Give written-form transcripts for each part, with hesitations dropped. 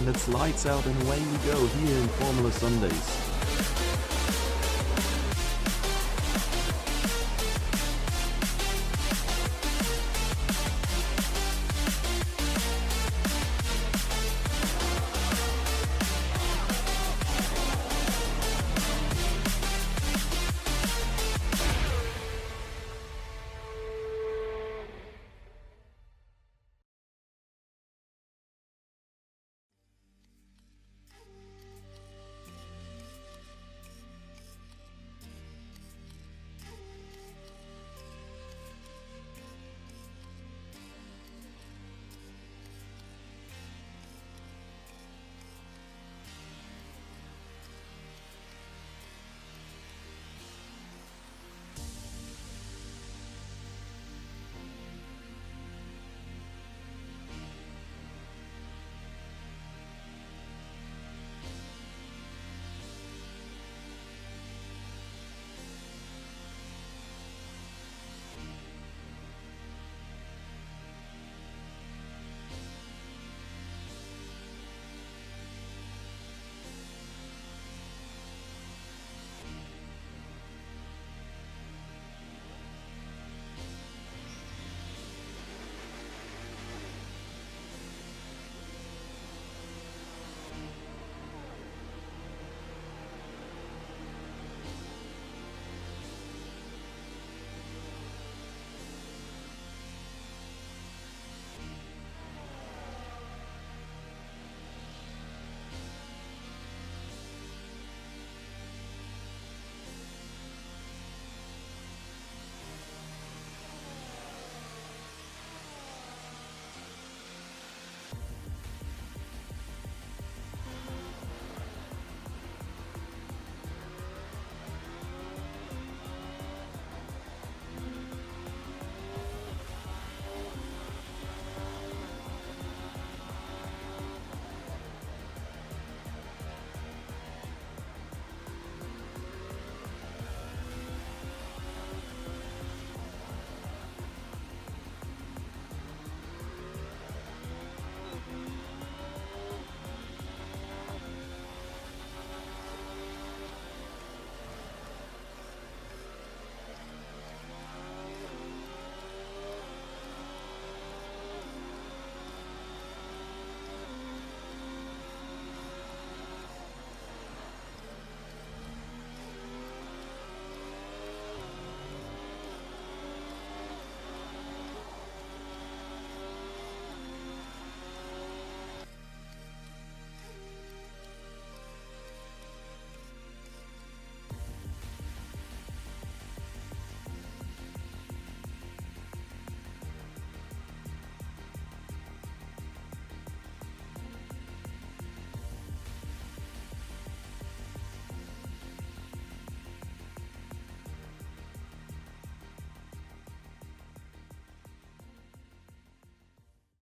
And it's lights out and away we go here in Formula Sundays.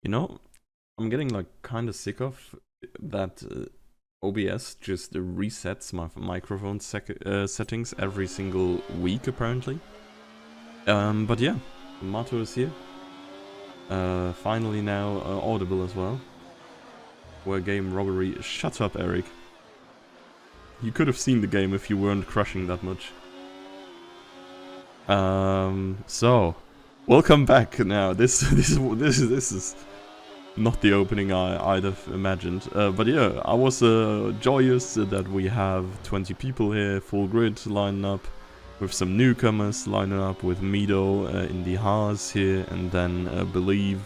You know, I'm getting like kind of sick of that OBS just resets my microphone settings every single week apparently. But yeah, Mato is here. Finally now audible as well. Where game robbery. Shut up, Eric. You could have seen the game if you weren't crushing that much. So welcome back. Now this is not the opening I'd have imagined. But yeah, I was joyous that we have 20 people here, full grid lining up, with some newcomers lining up with Mido in the Haas here, and then Believe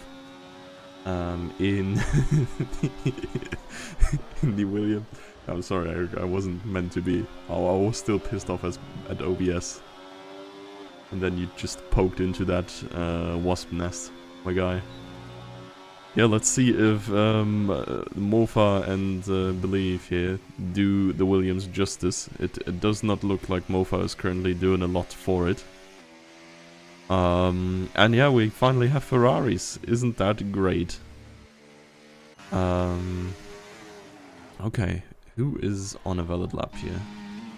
in in the William. I'm sorry, Eric, I wasn't meant to be. I was still pissed off at OBS. And then you just poked into that wasp nest, my guy. Yeah, let's see if Mofa and Believe here do the Williams justice. It does not look like Mofa is currently doing a lot for it. And yeah, we finally have Ferraris. Isn't that great? Okay, who is on a valid lap here?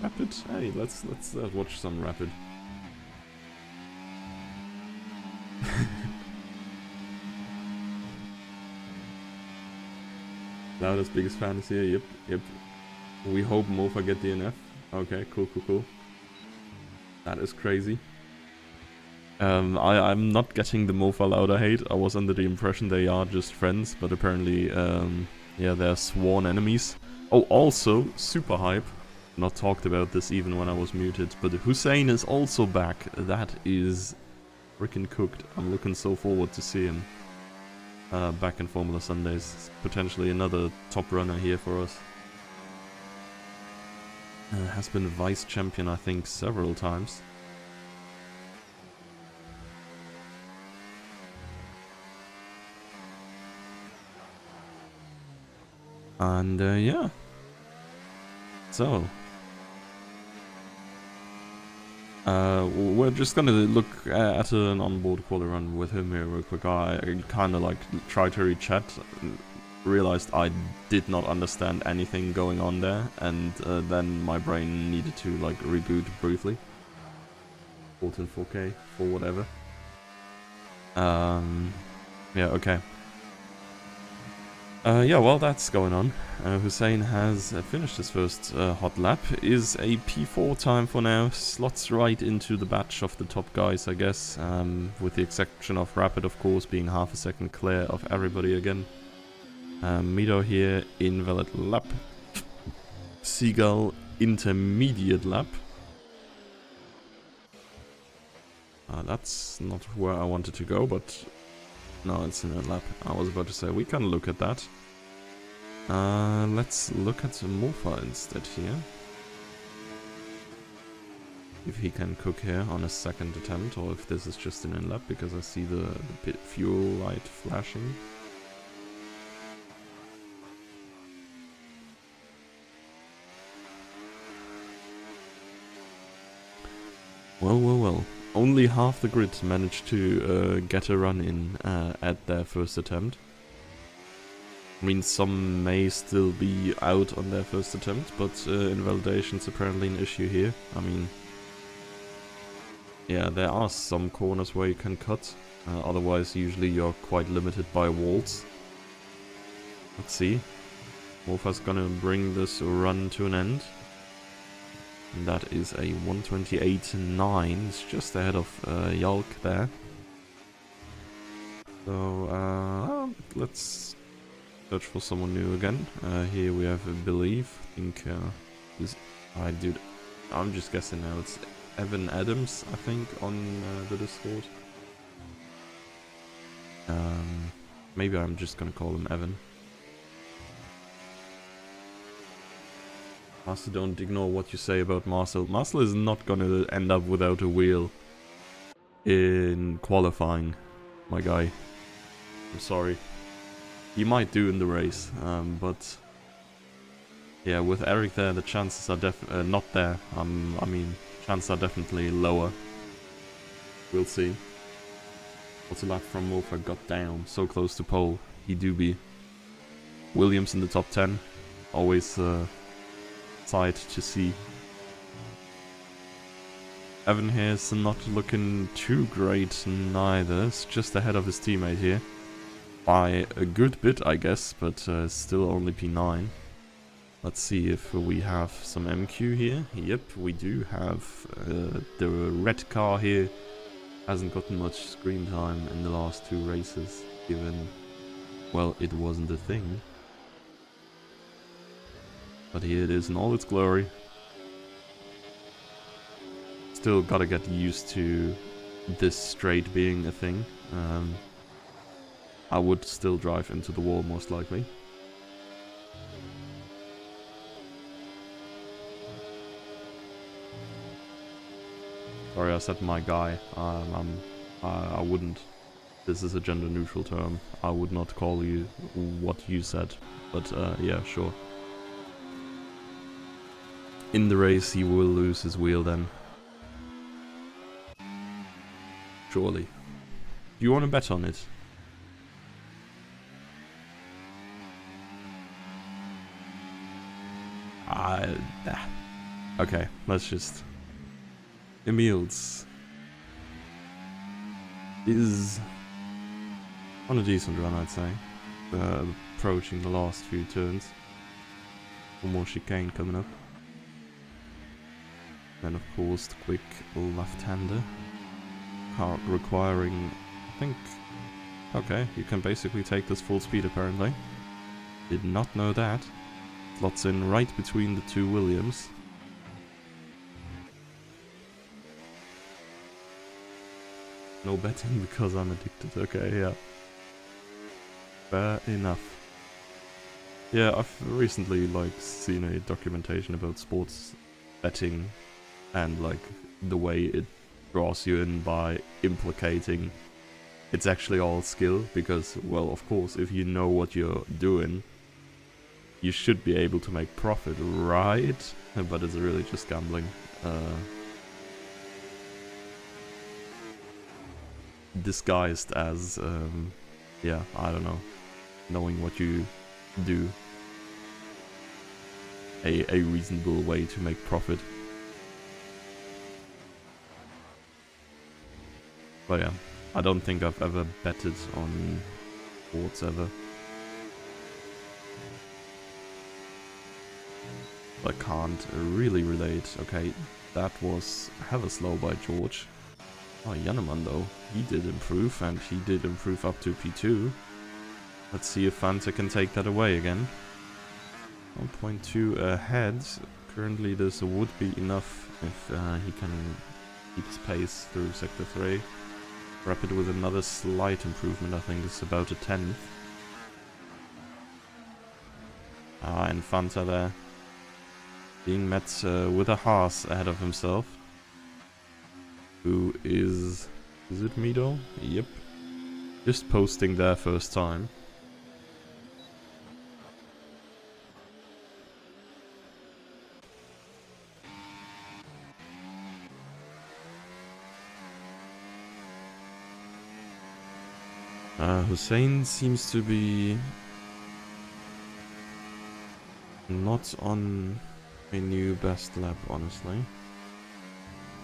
Rapid? Hey, let's watch some Rapid. Loudest, biggest fantasy. Yep, yep. We hope Mofa get DNF. Okay, cool. That is crazy. I'm not getting the Mofa Lauda hate. I was under the impression they are just friends, but apparently, yeah, they're sworn enemies. Oh, also, super hype. Not talked about this even when I was muted, but Hussein is also back. That is freaking cooked. I'm looking so forward to see him back in Formula Sundays. Potentially another top runner here for us. Has been vice champion, I think, several times. And yeah. So we're just gonna look at an onboard quali run with him here real quick. I kind of like tried to read chat, realized I did not understand anything going on there, and then my brain needed to like reboot briefly. 14 4K for whatever. Yeah, okay. Yeah, while that's going on, Hussein has finished his first hot lap. Is a P4 time for now. Slots right into the batch of the top guys, I guess. With the exception of Rapid, of course, being half a second clear of everybody again. Mido here, invalid lap. Seagull, intermediate lap. That's not where I wanted to go, but no, it's in a lap. I was about to say, we can look at that. Let's look at Mofa instead here. If he can cook here on a second attempt, or if this is just an in-lap, because I see the pit fuel light flashing. Well. Only half the grid managed to get a run in at their first attempt. I mean, some may still be out on their first attempt, but invalidation's apparently an issue here. I mean, yeah, there are some corners where you can cut. Otherwise, usually you're quite limited by walls. Let's see. Mofa's gonna bring this run to an end. And that is a 128.9. It's just ahead of Yalk there. So, let's search for someone new again. Here we have Believe. I think dude, I'm just guessing now. It's Evan Adams, I think, on the Discord. Maybe I'm just gonna call him Evan. Marcel, don't ignore what you say about Marcel. Marcel is not gonna end up without a wheel in qualifying, my guy. I'm sorry. He might do in the race, but yeah, with Eric there, the chances are not there. I mean, chances are definitely lower. We'll see. What's a lap from Mofa? Got down so close to pole. He do be. Williams in the top 10. Always sight to see. Evan here is not looking too great neither. It's just ahead of his teammate here. By a good bit, I guess, but still only P9. Let's see if we have some MQ here. Yep, we do have the red car here. Hasn't gotten much screen time in the last two races, given, well, it wasn't a thing. But here it is in all its glory. Still gotta get used to this straight being a thing. I would still drive into the wall most likely. Sorry, I said my guy. I wouldn't. This is a gender neutral term. I would not call you what you said. But yeah, sure. In the race, he will lose his wheel then. Surely. Do you want to bet on it? Okay, let's just... Emils is on a decent run, I'd say. approaching the last few turns. One more chicane coming up. Then of course the quick left-hander. Car requiring, I think... Okay, you can basically take this full speed apparently. Did not know that. Slots in right between the two Williams. No betting because I'm addicted. Okay, yeah. Fair enough. Yeah, I've recently seen a documentation about sports betting and the way it draws you in by implicating it's actually all skill, because, well, of course, if you know what you're doing, you should be able to make profit, right? But it's really just gambling. Disguised as, yeah, I don't know, knowing what you do. A reasonable way to make profit. But yeah, I don't think I've ever betted on sports ever. I can't really relate. Okay, that was hella slow by George. Oh, Janneman though, he did improve, and he did improve up to P2. Let's see if Fanta can take that away again. 1.2 ahead. Currently this would be enough if he can keep his pace through Sector 3. Rapid with another slight improvement, I think it's about a 10th. And Fanta there. Being met with a Haas ahead of himself. Who is it Mido? Yep. Just posting their first time. Hussein seems to be not on a new best lap, honestly.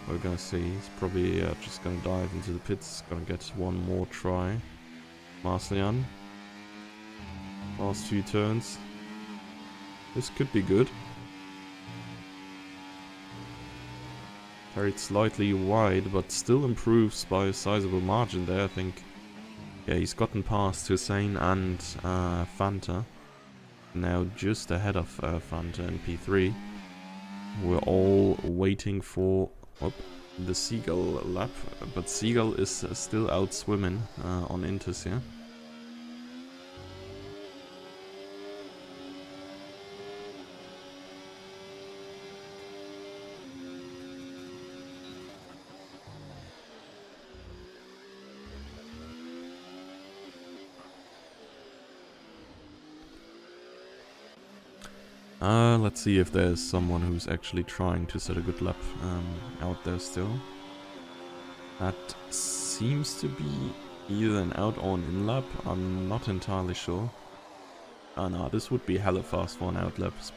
We're gonna see. He's probably just gonna dive into the pits. Gonna get one more try. Marcian. Last few turns. This could be good. Carried slightly wide, but still improves by a sizable margin there, I think. Yeah, he's gotten past Hussein and Fanta. Now just ahead of Fanta in P3. We're all waiting for the Seagull lap, but Seagull is still out swimming on Intus here. Let's see if there's someone who's actually trying to set a good lap out there still. That seems to be either an out or an in lap, I'm not entirely sure. No, this would be hella fast for an out lap. It's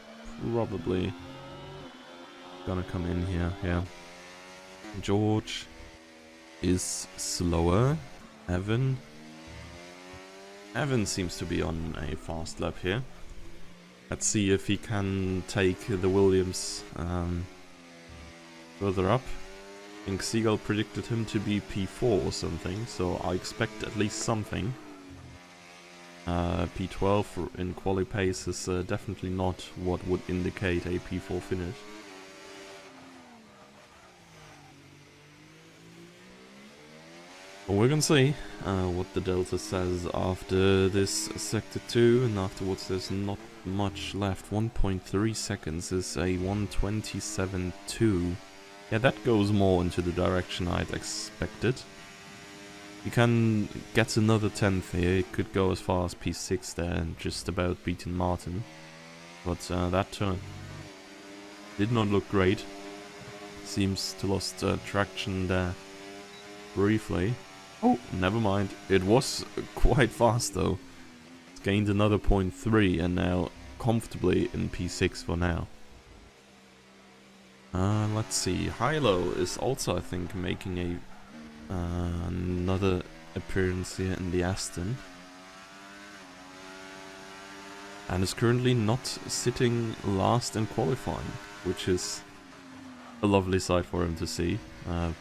probably gonna come in here, yeah. George is slower. Evan seems to be on a fast lap here. Let's see if he can take the Williams further up. I think Seagull predicted him to be P4 or something, so I expect at least something. P12 in quali pace is definitely not what would indicate a P4 finish. But we're gonna see what the Delta says after this Sector 2, and afterwards there's not much left. 1.3 seconds is a 1:27.2. Yeah, that goes more into the direction I'd expected. You can get another 10th here. It could go as far as P6 there and just about beating Martin. But that turn did not look great. Seems to lost traction there briefly. Oh, never mind. It was quite fast though. It's gained another 0.3 and now comfortably in P6 for now. Let's see. Hilo is also, I think, making a another appearance here in the Aston. and is currently not sitting last in qualifying, which is a lovely sight for him to see.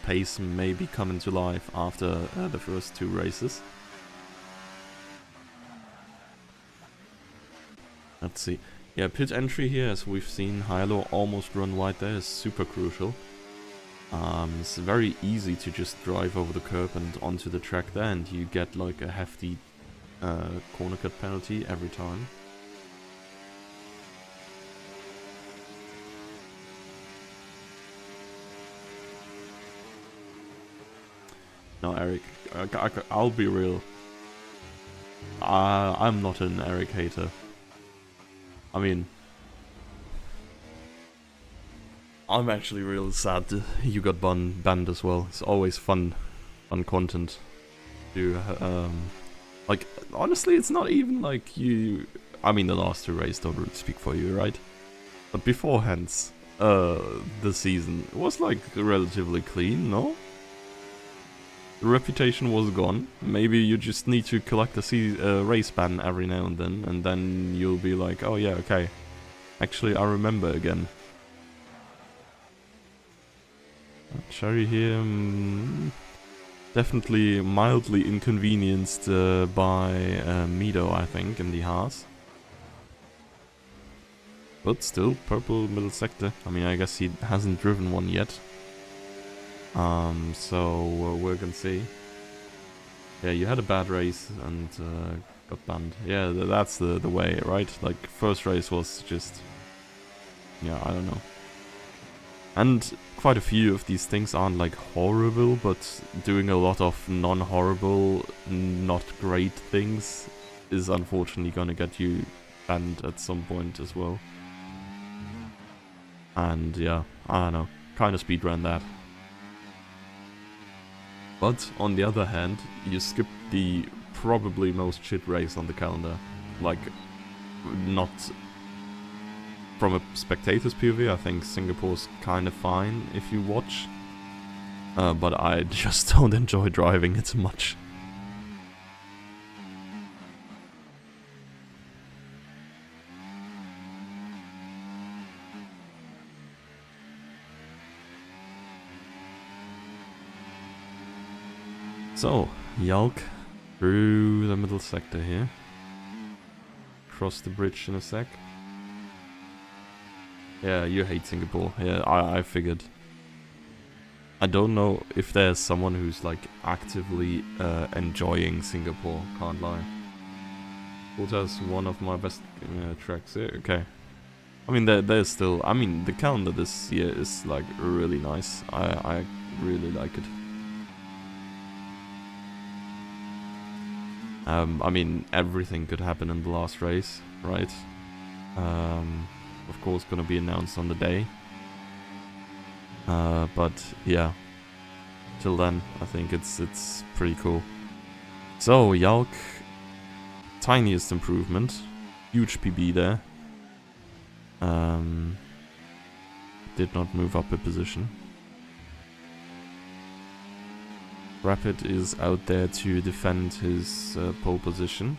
Pace may be coming to life after the first 2 races. Let's see. Yeah, pit entry here, as we've seen, Hylo almost run wide there, is super crucial. It's very easy to just drive over the curb and onto the track there, and you get like a hefty corner cut penalty every time. No, Eric, I'll be real. I'm not an Eric hater. I mean, I'm actually real sad you got banned as well. It's always fun content. Like, honestly, it's not even like you... I mean, the last 2 races don't really speak for you, right? But beforehand, the season was like relatively clean, no? The reputation was gone. Maybe you just need to collect a race ban every now and then you'll be like, oh yeah, okay. Actually, I remember again. Cherry here, definitely mildly inconvenienced by Mido, I think, in the Haas. But still, purple middle sector. I mean, I guess he hasn't driven one yet. So we're gonna see. Yeah, you had a bad race and got banned. Yeah, that's the way, right? Like, first race was just... yeah, I don't know. And quite a few of these things aren't like horrible, but doing a lot of non-horrible, not great things is unfortunately gonna get you banned at some point as well. And yeah, I don't know, kind of speedrun that. But on the other hand, you skipped the probably most shit race on the calendar. Like, not... from a spectator's POV, I think Singapore's kind of fine if you watch. But I just don't enjoy driving it much. So, Yalk through the middle sector here. Cross the bridge in a sec. Yeah, you hate Singapore. Yeah, I figured. I don't know if there's someone who's like actively enjoying Singapore, can't lie. Ulta's one of my best tracks here, okay. I mean, there's still... I mean, the calendar this year is like really nice. I really like it. I mean, everything could happen in the last race, right? Of course, gonna be announced on the day. But yeah, till then, I think it's pretty cool. So, Yalk, tiniest improvement, huge PB there. Did not move up a position. Rapid is out there to defend his pole position.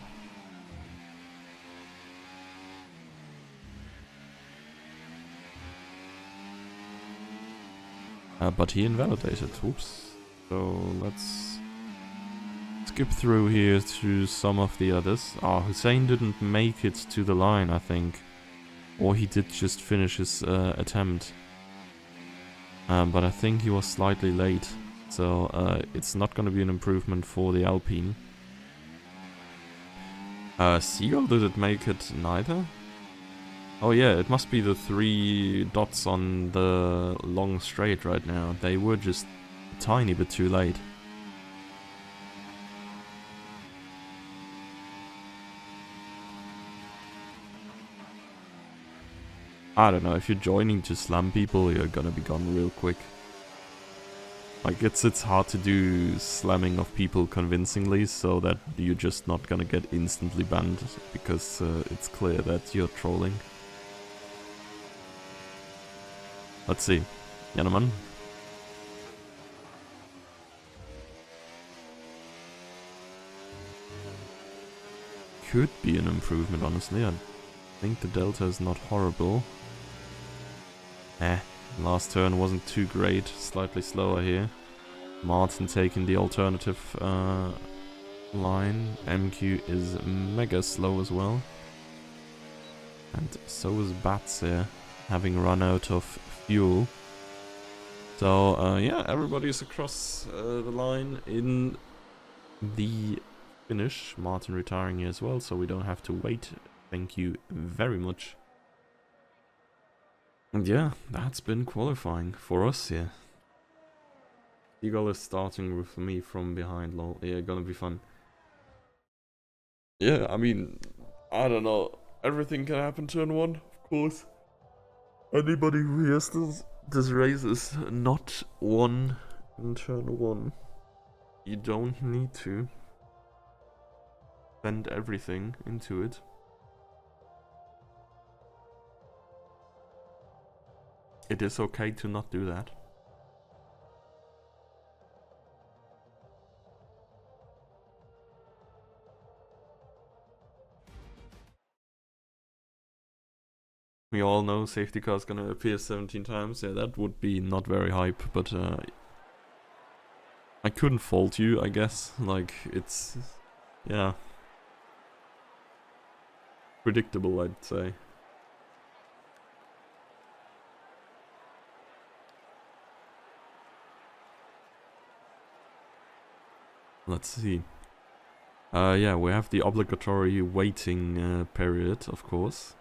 But he invalidated. Oops. So let's skip through here to some of the others. Hussein didn't make it to the line, I think. Or he did just finish his attempt. But I think he was slightly late. So it's not going to be an improvement for the Alpine. Seagull didn't make it neither. Oh yeah, it must be the 3 dots on the long straight right now. They were just a tiny bit too late. I don't know, if you're joining to slam people, you're gonna be gone real quick. Like, it's hard to do slamming of people convincingly, so that you're just not gonna get instantly banned, because it's clear that you're trolling. Let's see. Janneman. Could be an improvement, honestly. I think the delta is not horrible. Last turn wasn't too great, slightly slower here. Martin taking the alternative line. MQ is mega slow as well. And so is Bats here, having run out of fuel. So yeah, everybody's across the line in the finish. Martin retiring here as well, so we don't have to wait. Thank you very much. And yeah, that's been qualifying for us here. Seagull is starting with me from behind, lol. Yeah, gonna be fun. Yeah, I mean, I don't know. Everything can happen turn 1, of course. Anybody who hears this race is not won in turn 1. You don't need to spend everything into it. It is okay to not do that. We all know safety car is gonna appear 17 times. Yeah, that would be not very hype, but I couldn't fault you, I guess. Like, it's, yeah, predictable, I'd say. Let's see. Yeah, we have the obligatory waiting period, of course.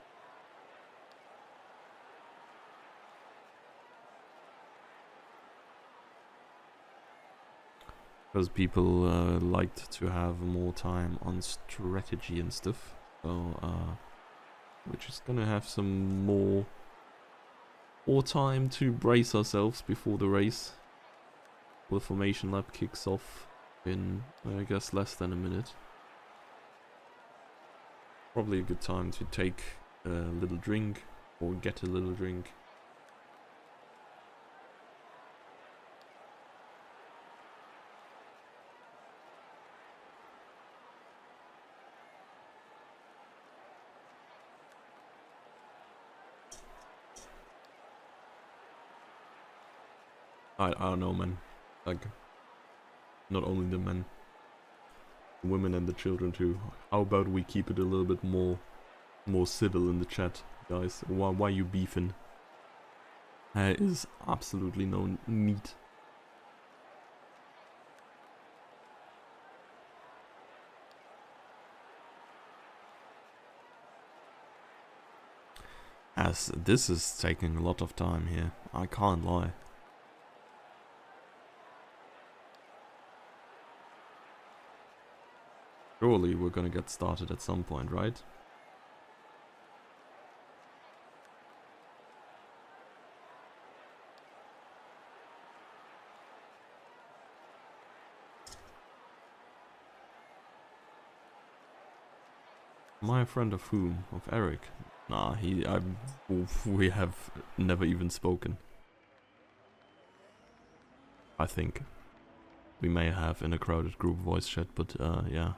Because people liked to have more time on strategy and stuff. So, we're just gonna have some more time to brace ourselves before the race. The formation lap kicks off in, I guess, less than a minute. Probably a good time to take a little drink or get a little drink. I don't know, man. Like, not only the men, the women and the children too. How about we keep it a little bit more civil in the chat, guys? Why you beefing? There is absolutely no need. As this is taking a lot of time here, I can't lie. Surely we're gonna get started at some point, right? Am I a friend of whom? Of Eric? Nah, we have never even spoken. I think. We may have in a crowded group voice chat, but yeah.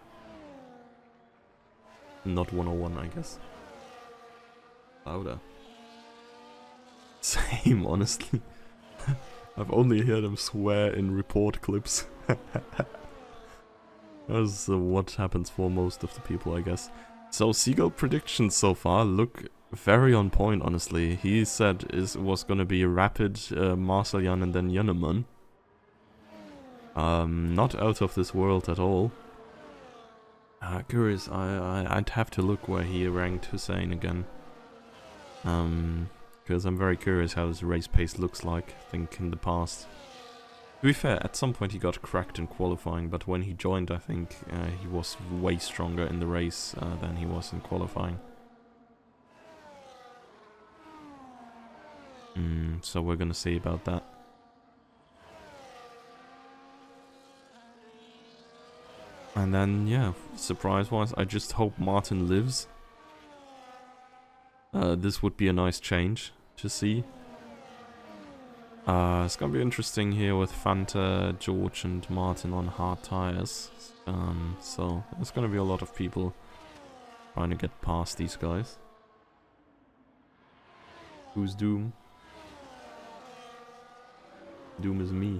Not 101, I guess. Louder. Same, honestly. I've only heard him swear in report clips. That's what happens for most of the people, I guess. So Seagull predictions so far look very on point, honestly. He said was gonna be Rapid, Marcel Jan and then Jannemann. Not out of this world at all. Curious, I'd have to look where he ranked Hussein again. Because I'm very curious how his race pace looks like, I think, in the past. To be fair, at some point he got cracked in qualifying, but when he joined, I think he was way stronger in the race than he was in qualifying. So we're gonna see about that. And then, yeah, surprise-wise, I just hope Martin lives. This would be a nice change to see. It's gonna be interesting here with Fanta, George and Martin on hard tires. So there's gonna be a lot of people trying to get past these guys. Who's Doom? Doom is me.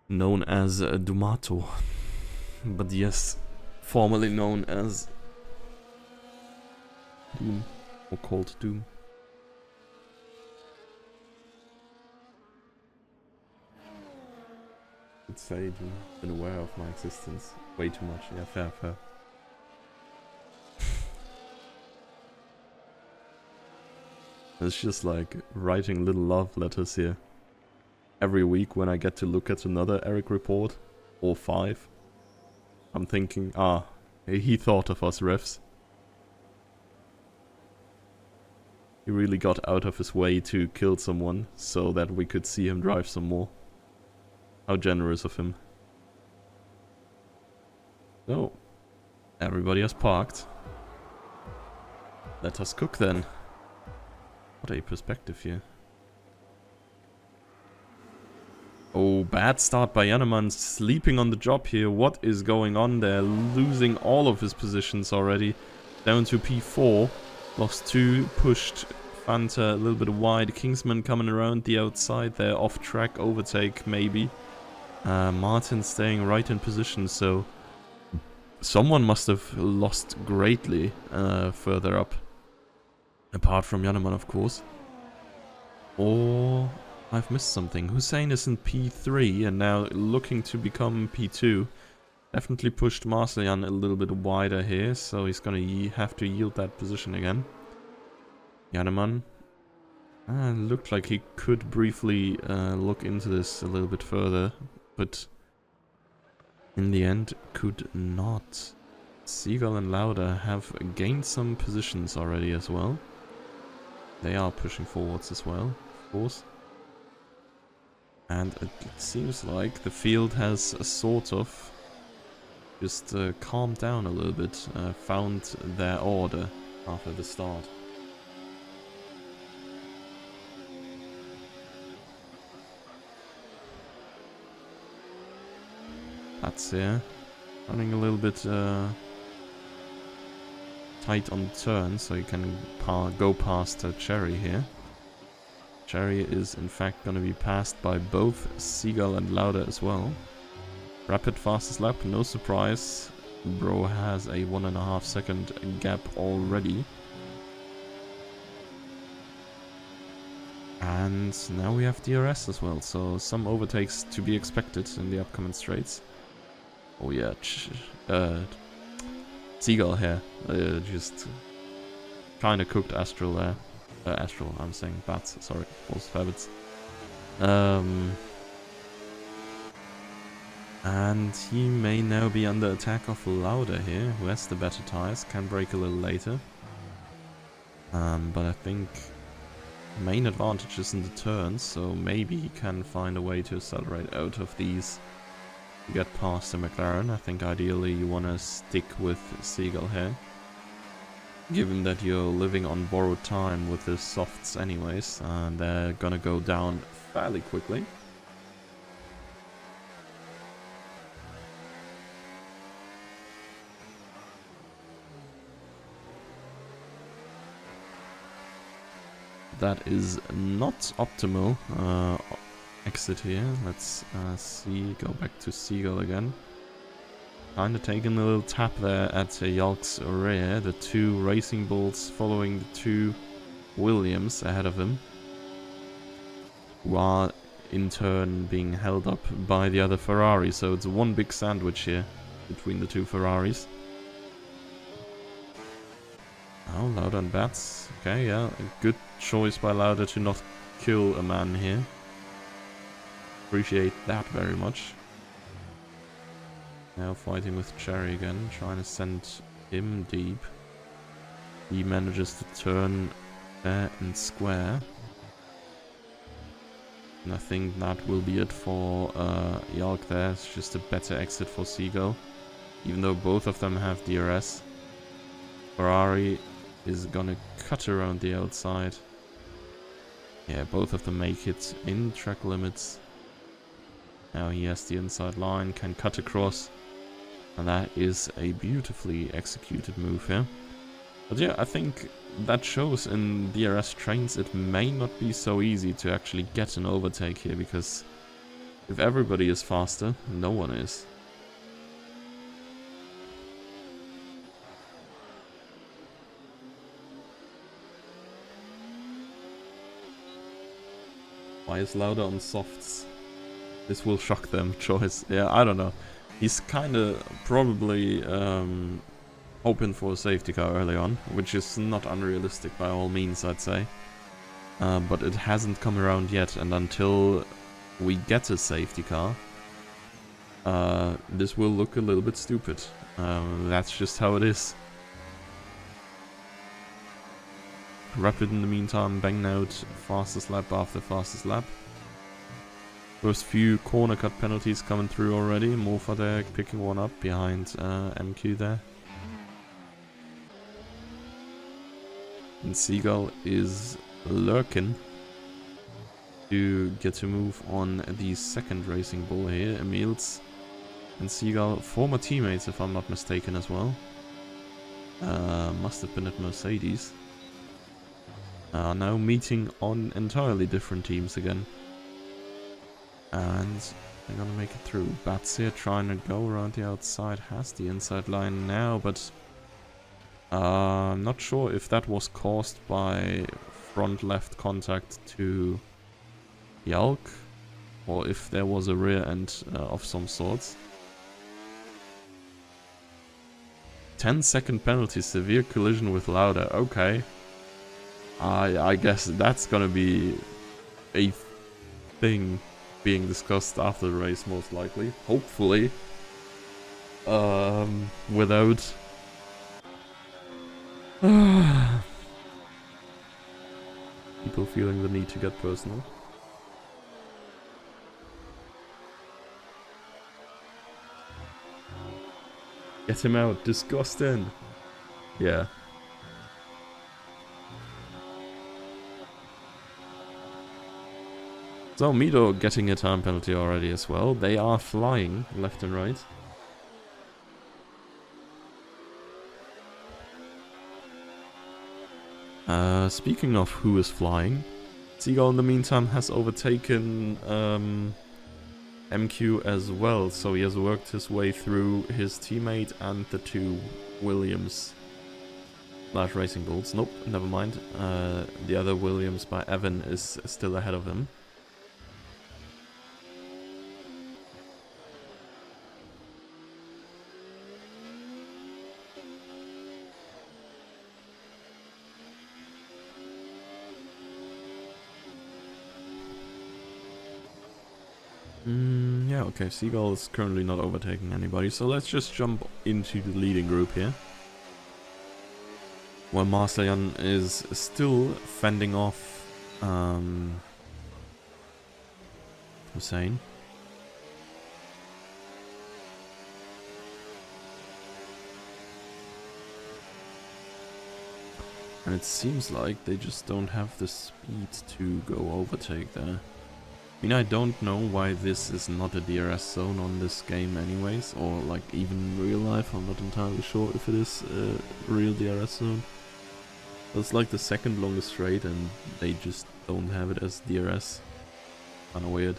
Known as Dumato. But yes, formerly known as Doom, or called Doom. I'd say you've been aware of my existence way too much. Yeah, fair. It's just like writing little love letters here. Every week when I get to look at another Eric report, or 5, I'm thinking, he thought of us refs. He really got out of his way to kill someone so that we could see him drive some more. How generous of him. So, everybody has parked. Let us cook then. What a perspective here. Oh, bad start by Jannemann, sleeping on the job here. What is going on there? Losing all of his positions already. Down to P4. Lost 2, pushed Fanta a little bit wide. Kingsman coming around the outside there. Off track overtake maybe. Martin staying right in position, so someone must have lost greatly further up. Apart from Jannemann, of course. Or I've missed something. Hussein is in P3 and now looking to become P2. Definitely pushed Marceljan a little bit wider here, so he's gonna have to yield that position again. Jannemann. Looked like he could briefly look into this a little bit further, but in the end could not. Seagull and Lauda have gained some positions already as well. They are pushing forwards as well, of course. And it seems like the field has sort of just calmed down a little bit, found their order after the start. That's running a little bit tight on the turn, so you can go past Cherry here. Cherry is in fact going to be passed by both Seagull and Lauda as well. Rapid fastest lap, no surprise. Bro has a 1.5 second gap already. And now we have DRS as well, so some overtakes to be expected in the upcoming straights. Oh yeah, Seagull here, just kinda cooked Astral there. Astral, I'm saying Bats, sorry, false habits. And he may now be under attack of Lauda here, who has the better tires, can brake a little later. But I think main advantage is in the turns, so maybe he can find a way to accelerate out of these to get past the McLaren. I think ideally you want to stick with Seagull here, given that you're living on borrowed time with the softs anyways, and they're gonna go down fairly quickly. That is not optimal exit here. Let's see, go back to Seagull again. Kinda taking a little tap there at Yalk's rear. The 2 Racing Bulls following the 2 Williams ahead of him, who are in turn being held up by the other Ferrari. So it's one big sandwich here between the 2 Ferraris. Oh, Lauda and Bats. Okay, yeah, a good choice by Lauda to not kill a man here. Appreciate that very much. Now fighting with Cherry again, trying to send him deep. He manages to turn fair and square. And I think that will be it for Yalk there. It's just a better exit for Seagull. Even though both of them have DRS. Ferrari is gonna cut around the outside. Yeah, both of them make it in track limits. Now he has the inside line, can cut across. And that is a beautifully executed move here. But yeah, I think that shows in DRS trains it may not be so easy to actually get an overtake here, because if everybody is faster, no one is. Why is Lauda on softs? This will shock them, choice. Yeah, I don't know. He's kinda probably hoping for a safety car early on, which is not unrealistic by all means, I'd say. But it hasn't come around yet, and until we get a safety car, this will look a little bit stupid. That's just how it is. Rapid in the meantime, banging out fastest lap after fastest lap. First few corner cut penalties coming through already. Morfadek picking one up behind MQ there. And Seagull is lurking to get to move on the second Racing Bull here. Emils and Seagull, former teammates if I'm not mistaken as well. Must have been at Mercedes. Now meeting on entirely different teams again. And they're gonna make it through. Bats here trying to go around the outside. Has the inside line now, but I'm not sure if that was caused by front left contact to Yalk, or if there was a rear end of some sorts. 10-second penalty, severe collision with Lauda. Okay. I guess that's gonna be a thing being discussed after the race, most likely. Hopefully. Without... people feeling the need to get personal. Get him out, disgusting! Yeah. So, Mido getting a time penalty already as well. They are flying left and right. Speaking of who is flying, Seagull in the meantime has overtaken MQ as well. So he has worked his way through his teammate and the two Williams / Racing Bulls. Nope, never mind. The other Williams by Evan is still ahead of him. Yeah, okay, Seagull is currently not overtaking anybody, so let's just jump into the leading group here. While Marceljan is still fending off Hussein. And it seems like they just don't have the speed to go overtake there. I mean, I don't know why this is not a DRS zone on this game anyways, or like even in real life. I'm not entirely sure if it is a real DRS zone. It's like the second longest straight and they just don't have it as DRS. Kinda weird.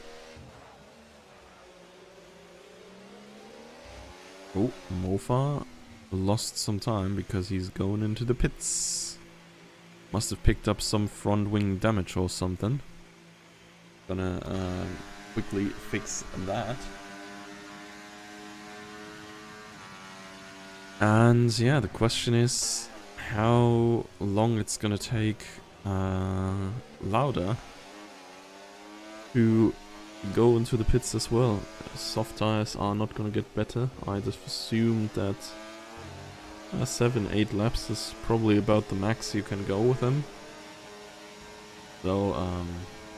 Oh, Mofa lost some time because he's going into the pits. Must have picked up some front wing damage or something. Gonna quickly fix that. And yeah, the question is how long it's gonna take Lauda to go into the pits as well. Soft tires are not gonna get better. I just assumed that 7-8 laps is probably about the max you can go with them. So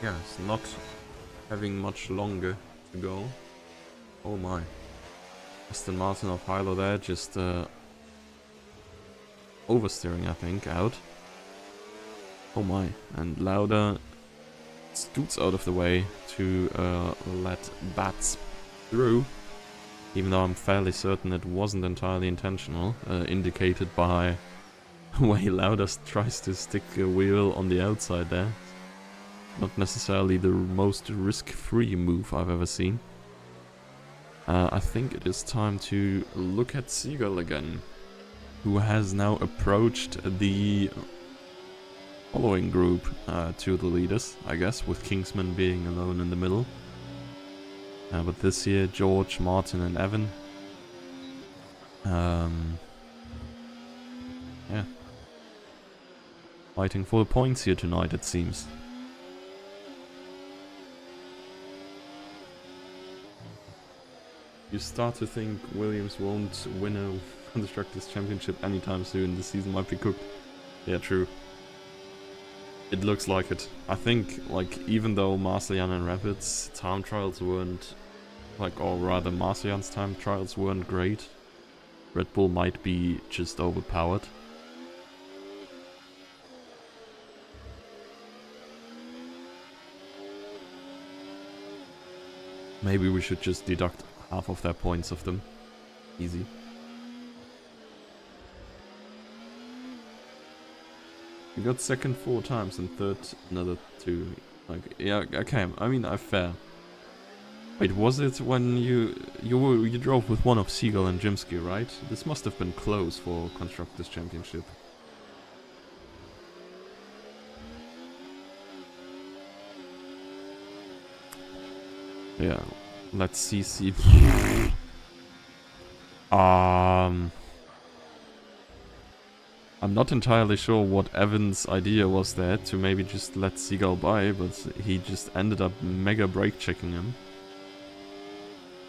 yeah, it's not having much longer to go. Oh my. Aston Martin of Hilo there, just oversteering, I think, out. Oh my. And Lauda scoots out of the way to let Bats through. Even though I'm fairly certain it wasn't entirely intentional, indicated by way Loudest tries to stick a wheel on the outside there. Not necessarily the most risk-free move I've ever seen. I think it is time to look at Seagull again, who has now approached the following group, to the leaders, I guess, with Kingsman being alone in the middle. But this year, George, Martin and Evan. Yeah. Fighting for the points here tonight, it seems. You start to think Williams won't win a Constructors' Championship anytime soon. The season might be cooked. Yeah, true. It looks like it. I think, like, even though Marcian and Rapids' time trials weren't, like, or rather Marcian's time trials weren't great, Red Bull might be just overpowered. Maybe we should just deduct half of their points of them. Easy. We got second 4 times and third another 2. Like, yeah, okay, I mean, fair. Wait, was it when you drove with one of Seagull and Jimsky, right? This must have been close for Constructors' Championship. Yeah, let's see. I'm not entirely sure what Evan's idea was there to maybe just let Seagull by, but he just ended up mega brake checking him.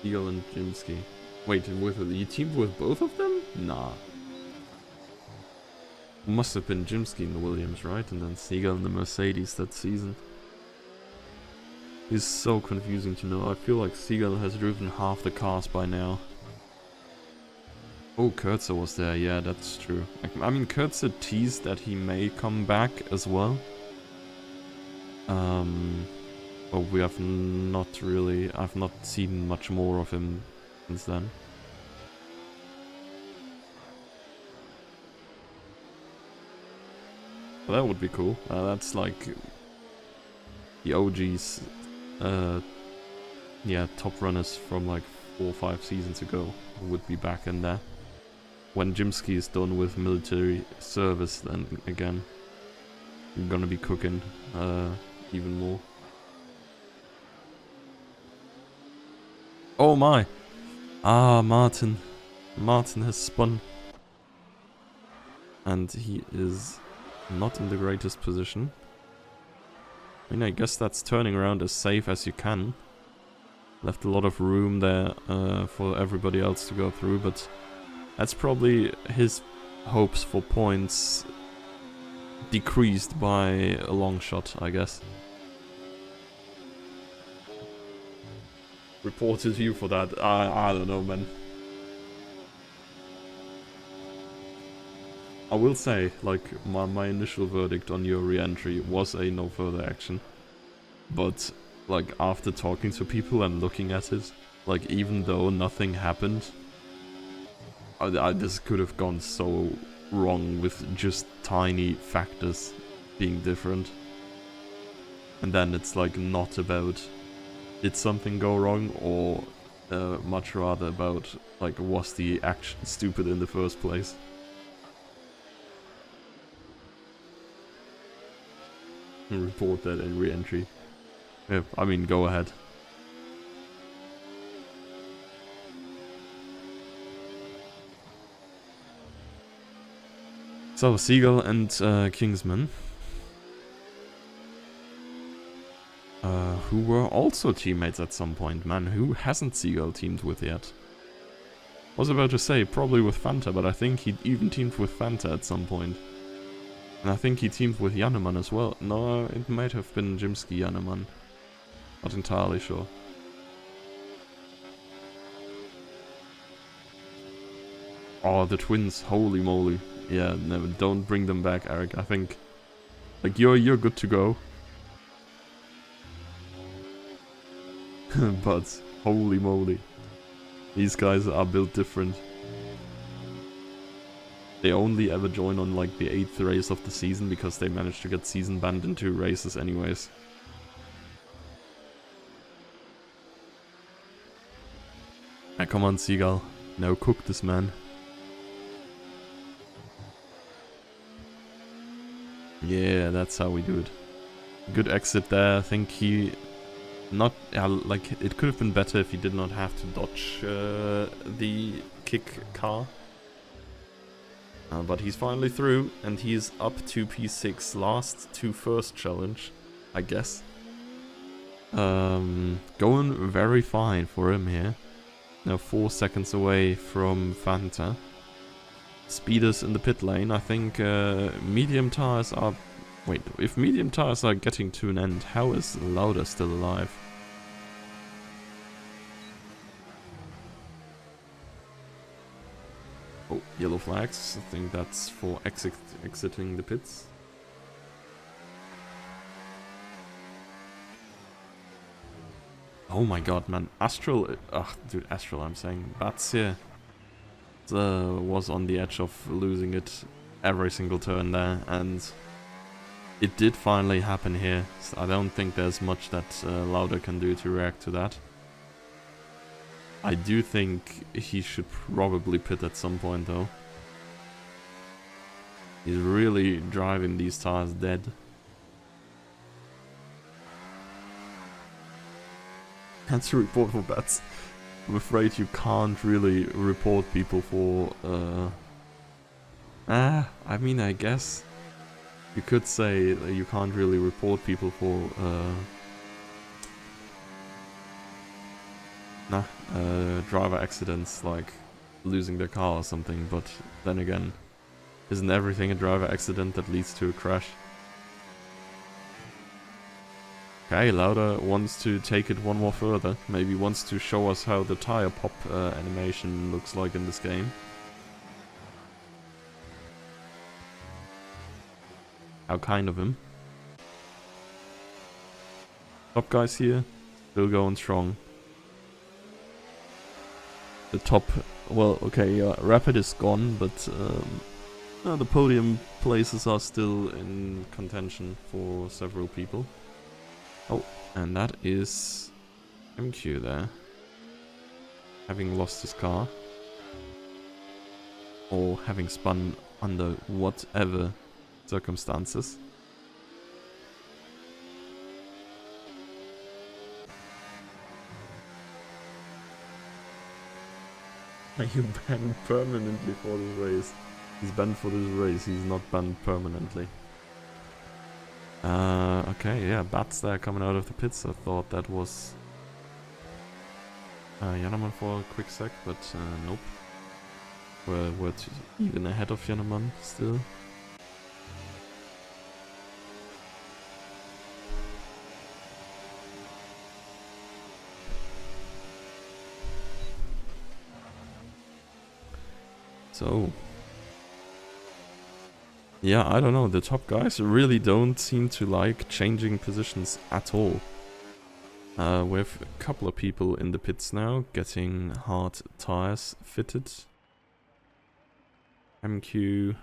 Seagull and Jimsky. Wait, you teamed with both of them? Nah. Must have been Jimsky in the Williams, right? And then Seagull in the Mercedes that season. It's so confusing to know. I feel like Seagull has driven half the cars by now. Oh, Kurtzer was there, yeah, that's true. I mean, Kurtzer teased that he may come back as well. But we have not really... I've not seen much more of him since then. Well, that would be cool. That's like... the OGs... yeah, top runners from like 4 or 5 seasons ago would be back in there. When Jimsky is done with military service, then again, I'm gonna be cooking even more. Oh my! Ah, Martin. Martin has spun. And he is not in the greatest position. I mean, I guess that's turning around as safe as you can. Left a lot of room there for everybody else to go through, but that's probably his hopes for points decreased by a long shot, I guess. Reported you for that. I don't know, man. I will say, like, my initial verdict on your re-entry was a no further action. But, like, after talking to people and looking at it, like, even though nothing happened, this could have gone so wrong with just tiny factors being different. And then it's like not about did something go wrong, or much rather about like was the action stupid in the first place. Report that in re-entry. Yeah, I mean, go ahead. So, Seagull and Kingsman, who were also teammates at some point. Man, who hasn't Seagull teamed with yet? Was about to say, probably with Fanta, but I think he even teamed with Fanta at some point. And I think he teamed with Jannemann as well. No, it might have been Jimsky Jannemann. Not entirely sure. Oh, the twins, holy moly. Yeah, never, don't bring them back, Eric. I think, like, you're good to go. But, holy moly. These guys are built different. They only ever join on like the 8th race of the season because they managed to get season banned in 2 races anyways. Ah, come on, Seagull. Now cook this man. Yeah, that's how we do it. Good exit there. I think he... Not... like, it could have been better if he did not have to dodge the kick car. But he's finally through, and he's up to P6. Last to first challenge, I guess. Going very fine for him here. Now 4 seconds away from Fanta. Speeders in the pit lane. I think medium tires are... Wait, if medium tires are getting to an end, how is Lauda still alive? Oh, yellow flags. I think that's for exiting the pits. Oh my god, man. Astral... dude, Astral, I'm saying. Bats here. Was on the edge of losing it every single turn there, and it did finally happen here. So I don't think there's much that Lauda can do to react to that. I do think he should probably pit at some point though. He's really driving these tires dead. That's a report for bats. I'm afraid you can't really report people for... I mean, I guess you could say that you can't really report people for... driver accidents, like losing their car or something, but then again, isn't everything a driver accident that leads to a crash? Okay, Lauda wants to take it one more further. Maybe wants to show us how the tire pop animation looks like in this game. How kind of him. Top guys here, still going strong. The top, well, okay, Rapid is gone, but the podium places are still in contention for several people. Oh, and that is MQ there, having lost his car, or having spun under whatever circumstances. Are you banned permanently for this race? He's banned for this race, he's not banned permanently. Okay, yeah, Bats there coming out of the pits. I thought that was Yannaman for a quick sec, but nope. We're even ahead of Yannaman still. So, yeah, I don't know, the top guys really don't seem to like changing positions at all. We have a couple of people in the pits now getting hard tires fitted. MQ...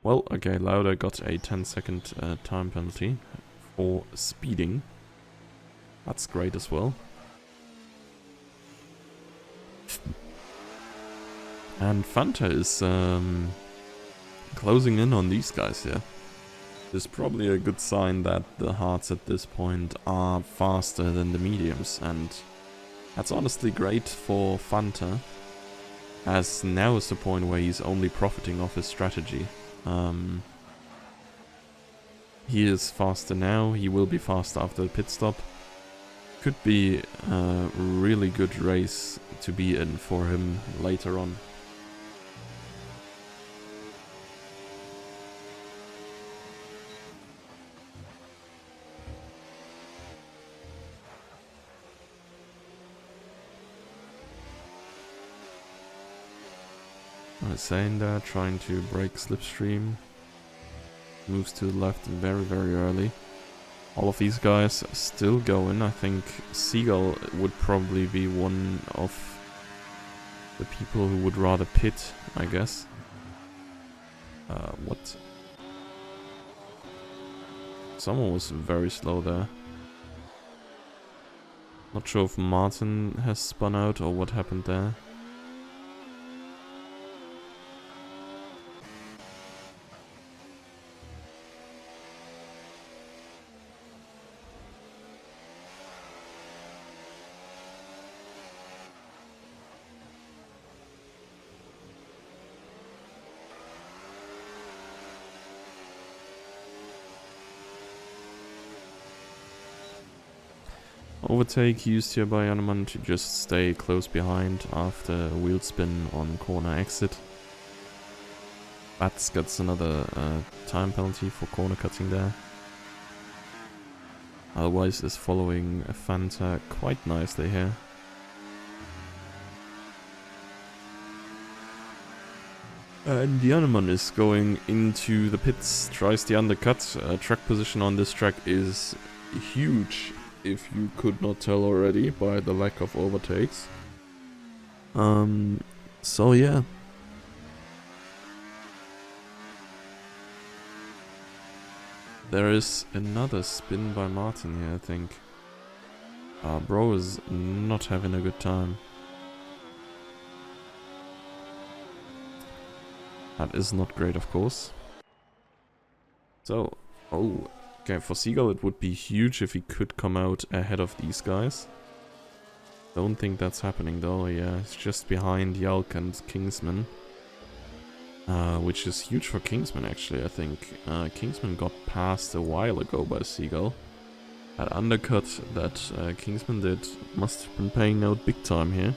Well, okay, Lauda got a 10-second time penalty for speeding. That's great as well. And Fanta is closing in on these guys here. It's probably a good sign that the hards at this point are faster than the mediums, and that's honestly great for Fanta, as now is the point where he's only profiting off his strategy. He is faster now, he will be faster after the pit stop. Could be a really good race to be in for him later on. Saying that, trying to break slipstream. Moves to the left very, very early. All of these guys are still going. I think Seagull would probably be one of the people who would rather pit, I guess. What? Someone was very slow there. Not sure if Martin has spun out or what happened there. Overtake used here by Janeman to just stay close behind after wheel spin on corner exit. Bats gets another time penalty for corner cutting there. Otherwise is following Fanta quite nicely here. And Janeman is going into the pits, tries the undercut. Track position on this track is huge, if you could not tell already by the lack of overtakes. So yeah. There is another spin by Martin here, I think. Bro is not having a good time. That is not great, of course. So, oh, okay, for Seagull it would be huge if he could come out ahead of these guys. Don't think that's happening though. Yeah, it's just behind Yalk and Kingsman. Which is huge for Kingsman actually, I think. Kingsman got passed a while ago by Seagull. That undercut that Kingsman did must have been paying out big time here.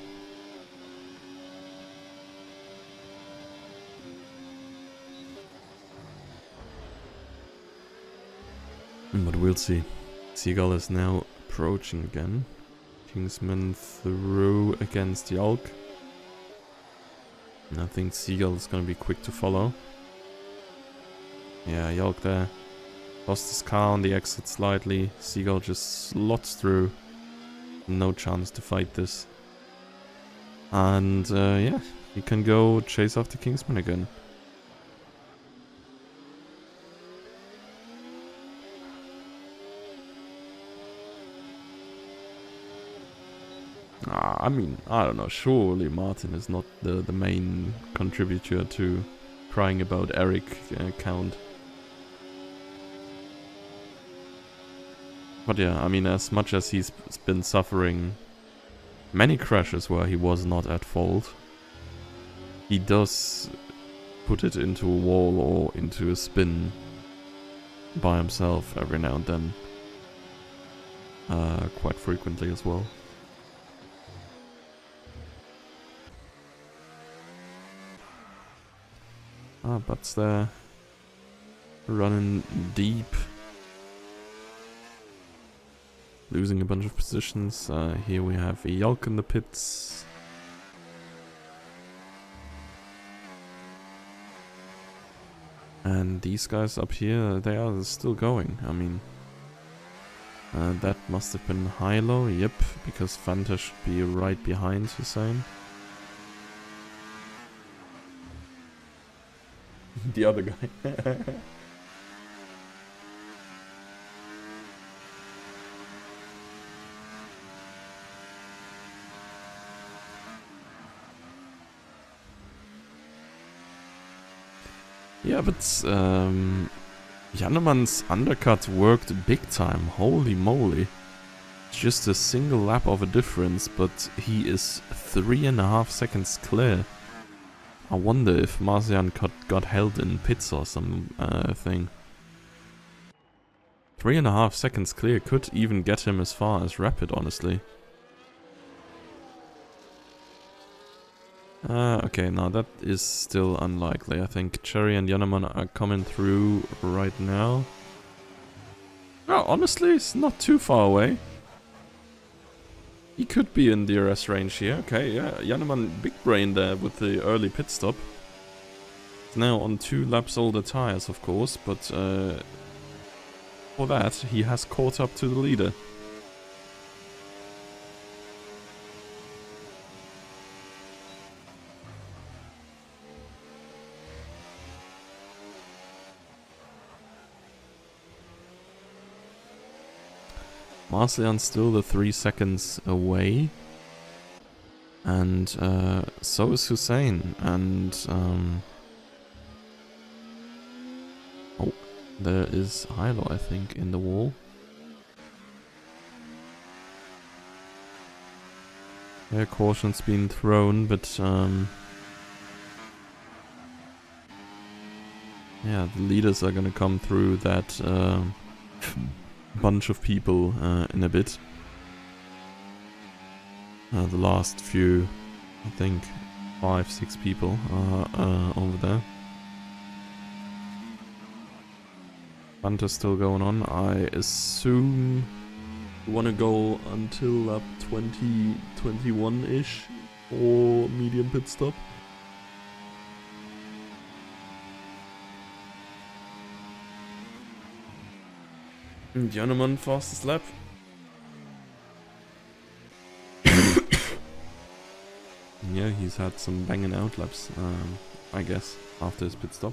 But we'll see. Seagull is now approaching again. Kingsman through against Yalk. And I think Seagull is gonna be quick to follow. Yeah, Yalk there. Lost his car on the exit slightly. Seagull just slots through. No chance to fight this. And yeah, he can go chase after Kingsman again. I mean, I don't know, surely Martin is not the main contributor to crying about Eric count. But yeah, I mean, as much as he's been suffering many crashes where he was not at fault, he does put it into a wall or into a spin by himself every now and then. Quite frequently as well. But's there, running deep, losing a bunch of positions. Here we have a Yalk in the pits. And these guys up here, they are still going. I mean, that must have been Hilo, yep, because Fanta should be right behind Hussein. The other guy. Yeah, but Janeman's undercut worked big time. Holy moly. It's just a single lap of a difference, but he is 3.5 seconds clear. I wonder if Marcian got held in pits or some thing. 3.5 seconds clear could even get him as far as Rapid, honestly. Okay, now that is still unlikely. I think Cherry and Janeman are coming through right now. Oh, honestly, it's not too far away. He could be in DRS range here. Okay, yeah. Janeman big brain there with the early pit stop. He's now on 2 laps older tires, of course, but For that, he has caught up to the leader. Marceljan's still the 3 seconds away. And so is Hussein. And oh, there is Hilo, I think, in the wall. Yeah, caution's been thrown, but yeah, the leaders are gonna come through that bunch of people in a bit. The last few, I think, 5-6 people are over there. Banter's still going on. I assume we want to go until lap 20-21-ish for medium pit stop. Janeman fastest lap. Yeah, he's had some banging out laps, I guess, after his pit stop.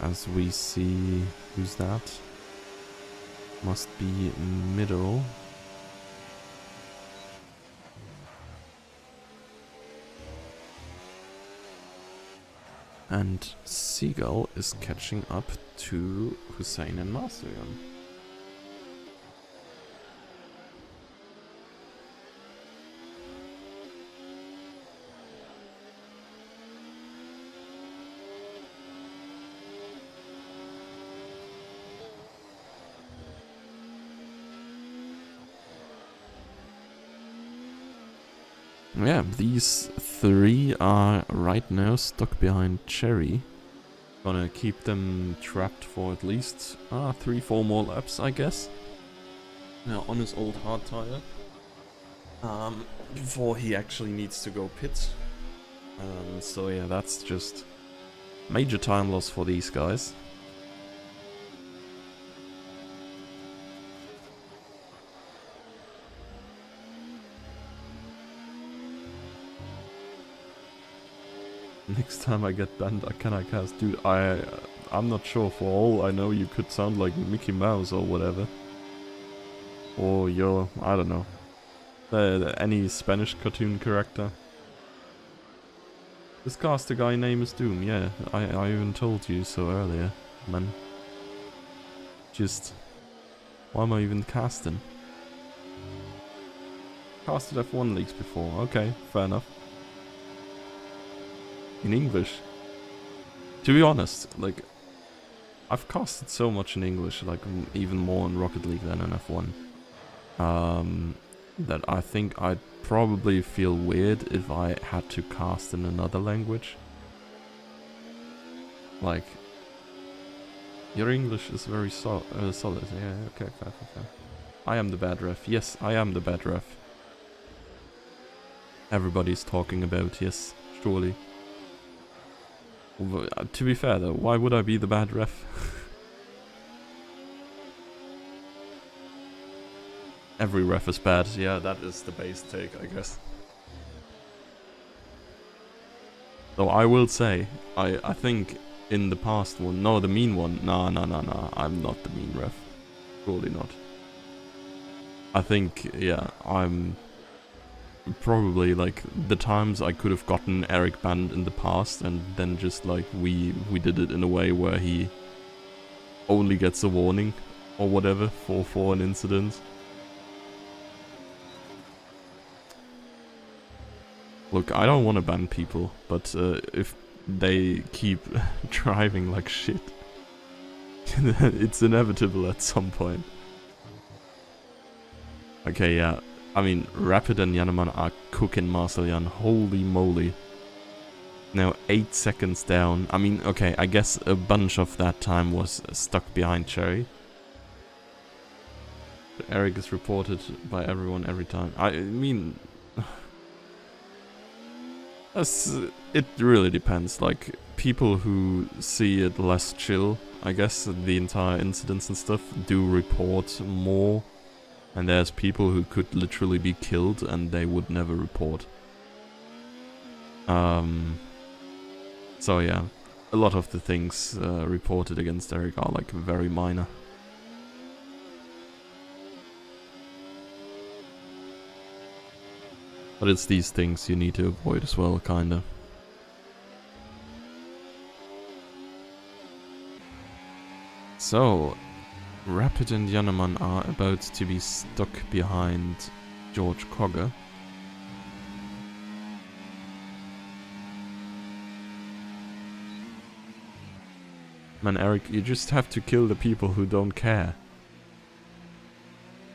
As we see, who's that? Must be middle. And Seagull is catching up to Hussein and Marceljan. Yeah, these 3 are right now stuck behind Cherry. Gonna keep them trapped for at least 3-4 more laps, I guess. Now on his old hard tire. Before he actually needs to go pit. So yeah, that's just major time loss for these guys. Next time I get banned, can I cast? Dude, I'm not sure. For all I know, you could sound like Mickey Mouse or whatever. Or you're, I don't know. Any Spanish cartoon character. This caster guy name is Doom, yeah. I even told you so earlier, man. Just, why am I even casting? Casted F1 leagues before, okay, fair enough. In English. To be honest, like, I've casted so much in English, like even more in Rocket League than in F1, that I think I'd probably feel weird if I had to cast in another language. Like, your English is very solid. Yeah, okay, fair. I am the bad ref. Yes, I am the bad ref. Everybody's talking about, yes, surely. To be fair though, why would I be the bad ref? Every ref is bad, yeah, that is the base take, I guess. Though I will say, I think in the past one, no, the mean one, nah, I'm not the mean ref. Surely not. I think, yeah, I'm probably like the times I could have gotten Eric banned in the past, and then just like we did it in a way where he only gets a warning or whatever for an incident. Look, I don't want to ban people, but if they keep driving like shit, it's inevitable at some point. Okay, yeah. I mean, Rapid and Janeman are cooking Marceljan. Holy moly. Now 8 seconds down. I mean, okay, I guess a bunch of that time was stuck behind Cherry. But Eric is reported by everyone every time. I mean... it really depends. Like, people who see it less chill, I guess, the entire incidents and stuff, do report more. And there's people who could literally be killed and they would never report. So yeah, a lot of the things reported against Eric are like very minor. But it's these things you need to avoid as well, kinda. So, Rapid and Yanneman are about to be stuck behind George Cogger. Man, Eric, you just have to kill the people who don't care.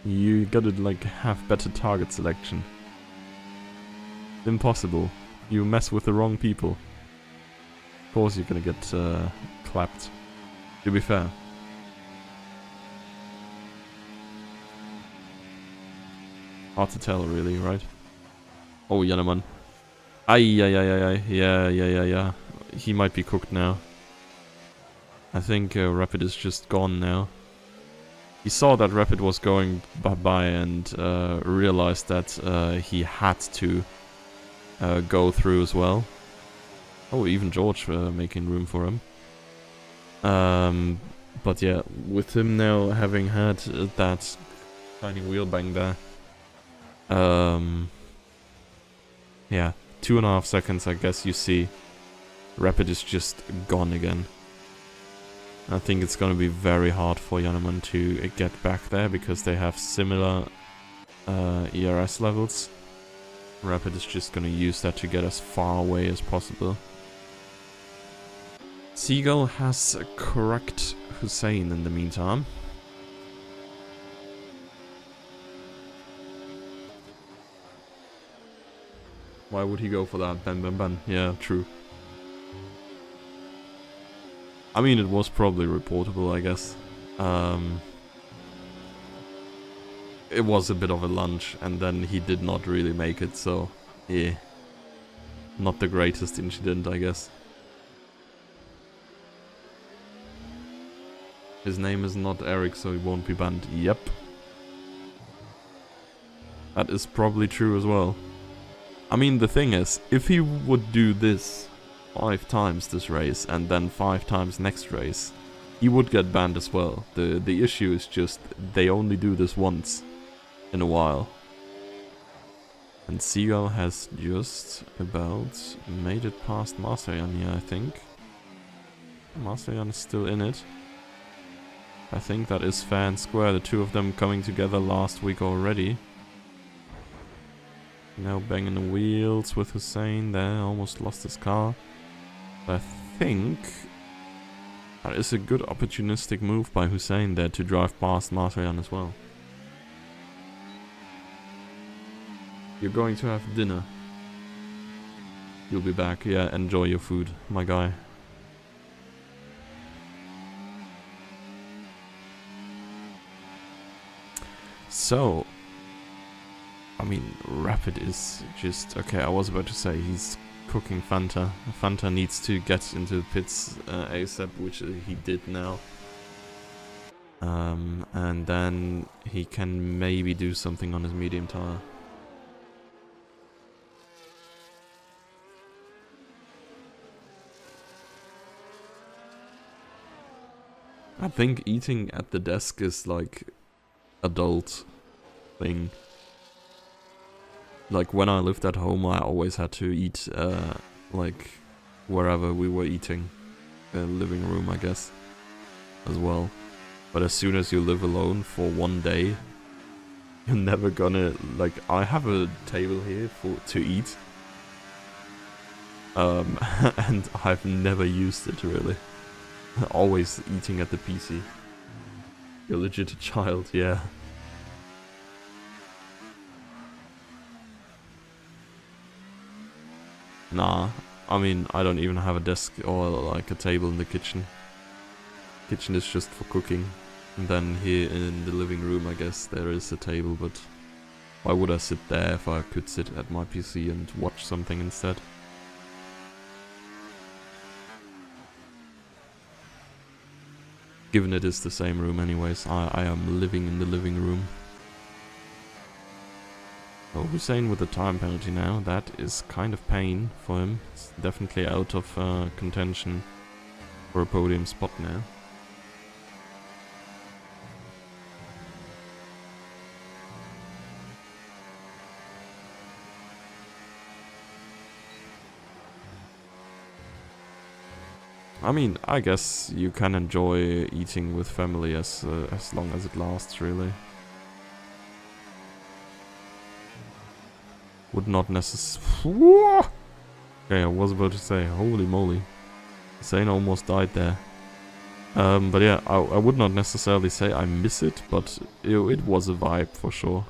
You gotta, like, have better target selection. Impossible. You mess with the wrong people. Of course you're gonna get clapped. To be fair. Hard to tell, really, right? Oh, Yanneman. Ay. Yeah. He might be cooked now. I think Rapid is just gone now. He saw that Rapid was going by and realized that he had to go through as well. Oh, even George making room for him. But yeah, with him now having had that tiny wheel bang there. Yeah, 2.5 seconds, I guess you see. Rapid is just gone again. I think it's gonna be very hard for Yanneman to get back there because they have similar ERS levels. Rapid is just gonna use that to get as far away as possible. Seagull has correct Hussein in the meantime. Why would he go for that? Ben. Yeah, true. I mean, it was probably reportable, I guess. It was a bit of a lunge, and then he did not really make it, so yeah. Not the greatest incident, I guess. His name is not Eric, so he won't be banned. Yep. That is probably true as well. I mean, the thing is, if he would do this 5 times this race and then 5 times next race, he would get banned as well. The issue is just they only do this once in a while. And Seagull has just about made it past Marseillan here, I think. Marseillan is still in it. I think that is fair and square, the two of them coming together last week already. Now banging the wheels with Hussein there, almost lost his car. I think that is a good opportunistic move by Hussein there to drive past Marseillan as well. You're going to have dinner. You'll be back. Yeah, enjoy your food, my guy. So, I mean, Rapid is just... Okay, I was about to say he's cooking Fanta. Fanta needs to get into the pits ASAP, which he did now. And then he can maybe do something on his medium tire. I think eating at the desk is like adult thing. Like when I lived at home, I always had to eat like wherever we were eating, living room, I guess, as well. But as soon as you live alone for one day, you're never gonna, like, I have a table here to eat, and I've never used it really. Always eating at the PC. You're legit a child, yeah. Nah, I mean, I don't even have a desk or like a table in the kitchen. Kitchen is just for cooking. And then here in the living room, I guess there is a table, but why would I sit there if I could sit at my PC and watch something instead? Given it is the same room anyways, I am living in the living room. So Hussein with the time penalty now, that is kind of pain for him. It's definitely out of contention for a podium spot now. I mean, I guess you can enjoy eating with family as long as it lasts, really. Would not necessarily... Okay, I was about to say, holy moly. Hussein almost died there. But yeah, I would not necessarily say I miss it, but it was a vibe for sure.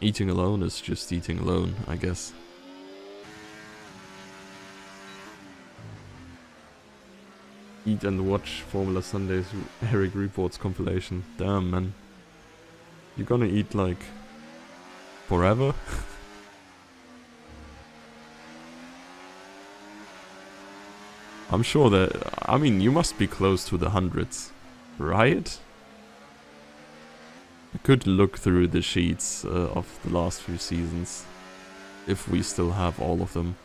Eating alone is just eating alone, I guess. Eat and watch Formula Sundays Eric Reports compilation. Damn, man. You're gonna eat, like, forever? I'm sure that... I mean, you must be close to the hundreds, right? I could look through the sheets of the last few seasons, if we still have all of them.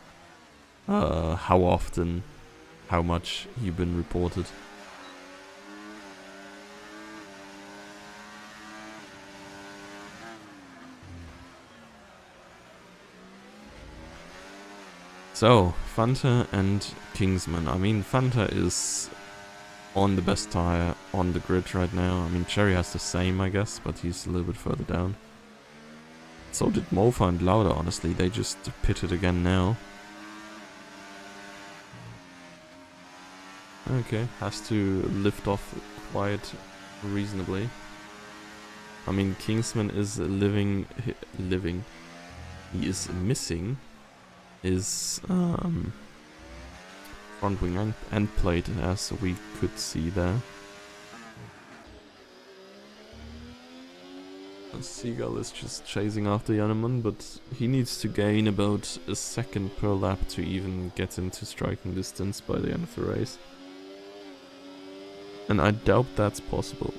How often, how much you've been reported. So, Fanta and Kingsman. I mean, Fanta is on the best tire on the grid right now. I mean, Cherry has the same, I guess, but he's a little bit further down. So did Mofa and Lauda, honestly. They just pitted again now. Okay, has to lift off quite reasonably. I mean, Kingsman is living. He is missing his front wing end plate, as we could see there. Seagull is just chasing after Jannemann, but he needs to gain about a second per lap to even get into striking distance by the end of the race. And I doubt that's possible.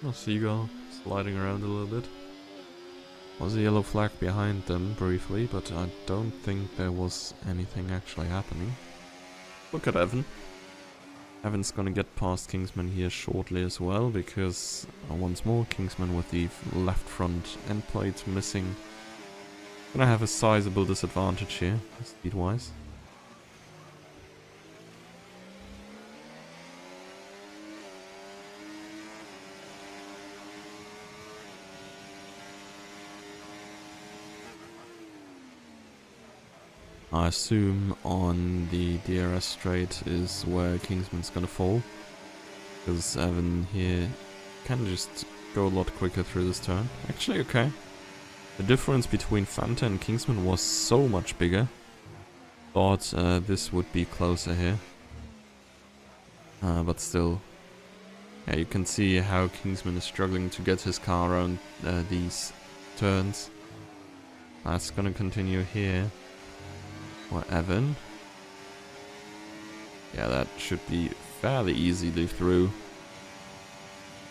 Oh, Seagull sliding around a little bit. Was a yellow flag behind them briefly, but I don't think there was anything actually happening. Look at Evan. Evan's gonna get past Kingsman here shortly as well, because once more, Kingsman with the left front end plate missing. Gonna have a sizable disadvantage here, speed-wise. I assume on the DRS straight is where Kingsman's gonna fall, because Evan here can just go a lot quicker through this turn. Actually, okay. The difference between Fanta and Kingsman was so much bigger. Thought this would be closer here. But still. Yeah, you can see how Kingsman is struggling to get his car around these turns. That's gonna continue here. Or Evan. Yeah, that should be fairly easily through.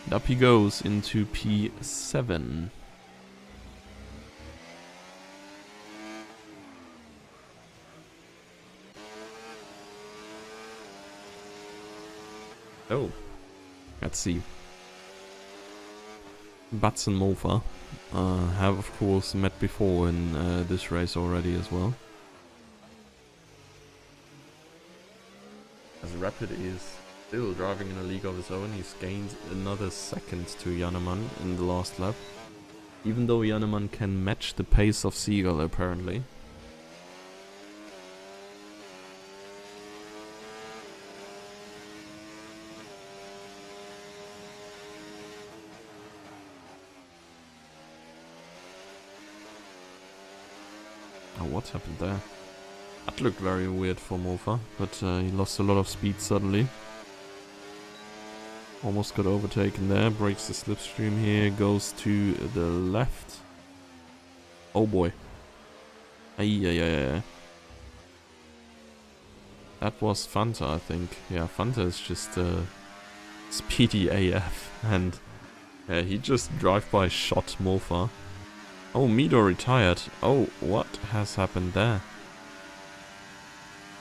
And up he goes into P7. Oh, let's see. Butts and Mofa have of course met before in this race already as well. As Rapid is still driving in a league of his own, he's gained another second to Jannemann in the last lap. Even though Jannemann can match the pace of Seagull apparently. Oh, what happened there? That looked very weird for Mofa, but he lost a lot of speed suddenly. Almost got overtaken there. Breaks the slipstream here. Goes to the left. Oh boy. Ay. That was Fanta, I think. Yeah, Fanta is just speedy AF. And yeah, he just drive-by shot Mofa. Oh, Mido retired. Oh, what has happened there?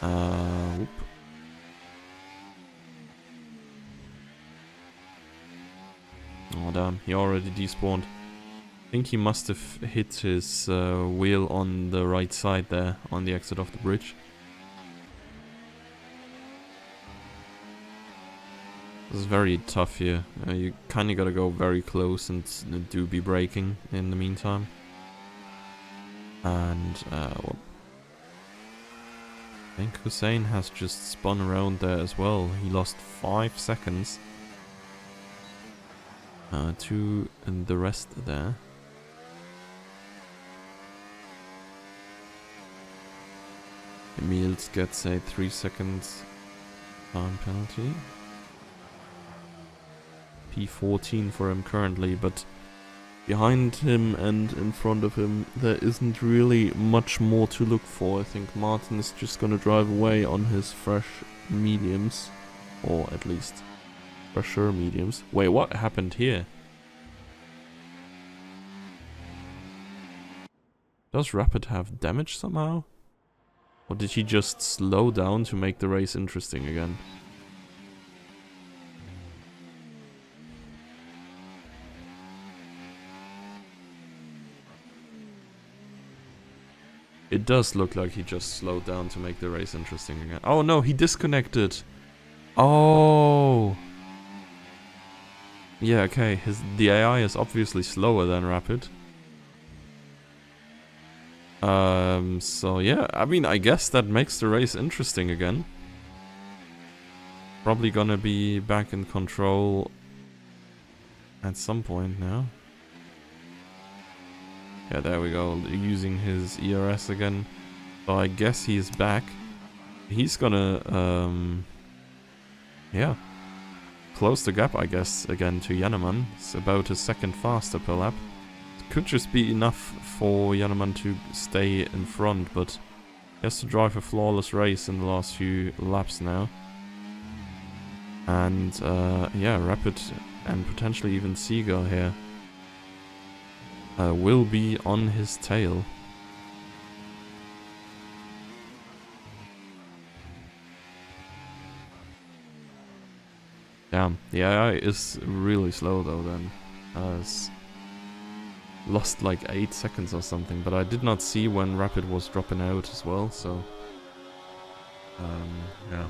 Whoop. Oh damn, he already despawned. I think he must have hit his wheel on the right side there, on the exit of the bridge. This is very tough here. You kinda gotta go very close and do be braking in the meantime. And well, I think Hussein has just spun around there as well. He lost 5 seconds to the rest there. Emils gets a 3 seconds time penalty. P14 for him currently, but behind him and in front of him there isn't really much more to look for. I think Martin is just gonna drive away on his fresh mediums, or at least fresher mediums. Wait, what happened here? Does Rapid have damage somehow? Or did he just slow down to make the race interesting again? It does look like he just slowed down to make the race interesting again. Oh no, he disconnected. Oh. Yeah, okay. The AI is obviously slower than Rapid. So yeah, I mean, I guess that makes the race interesting again. Probably gonna be back in control at some point now. Yeah, there we go, using his ERS again. So I guess he's back. He's gonna, yeah, close the gap, I guess, again to Jannemann. It's about a second faster per lap. It could just be enough for Jannemann to stay in front, but he has to drive a flawless race in the last few laps now. And, yeah, Rapid and potentially even Seagull here will be on his tail. Damn, the AI is really slow though then. It's lost like 8 seconds or something, but I did not see when Rapid was dropping out as well, so... yeah.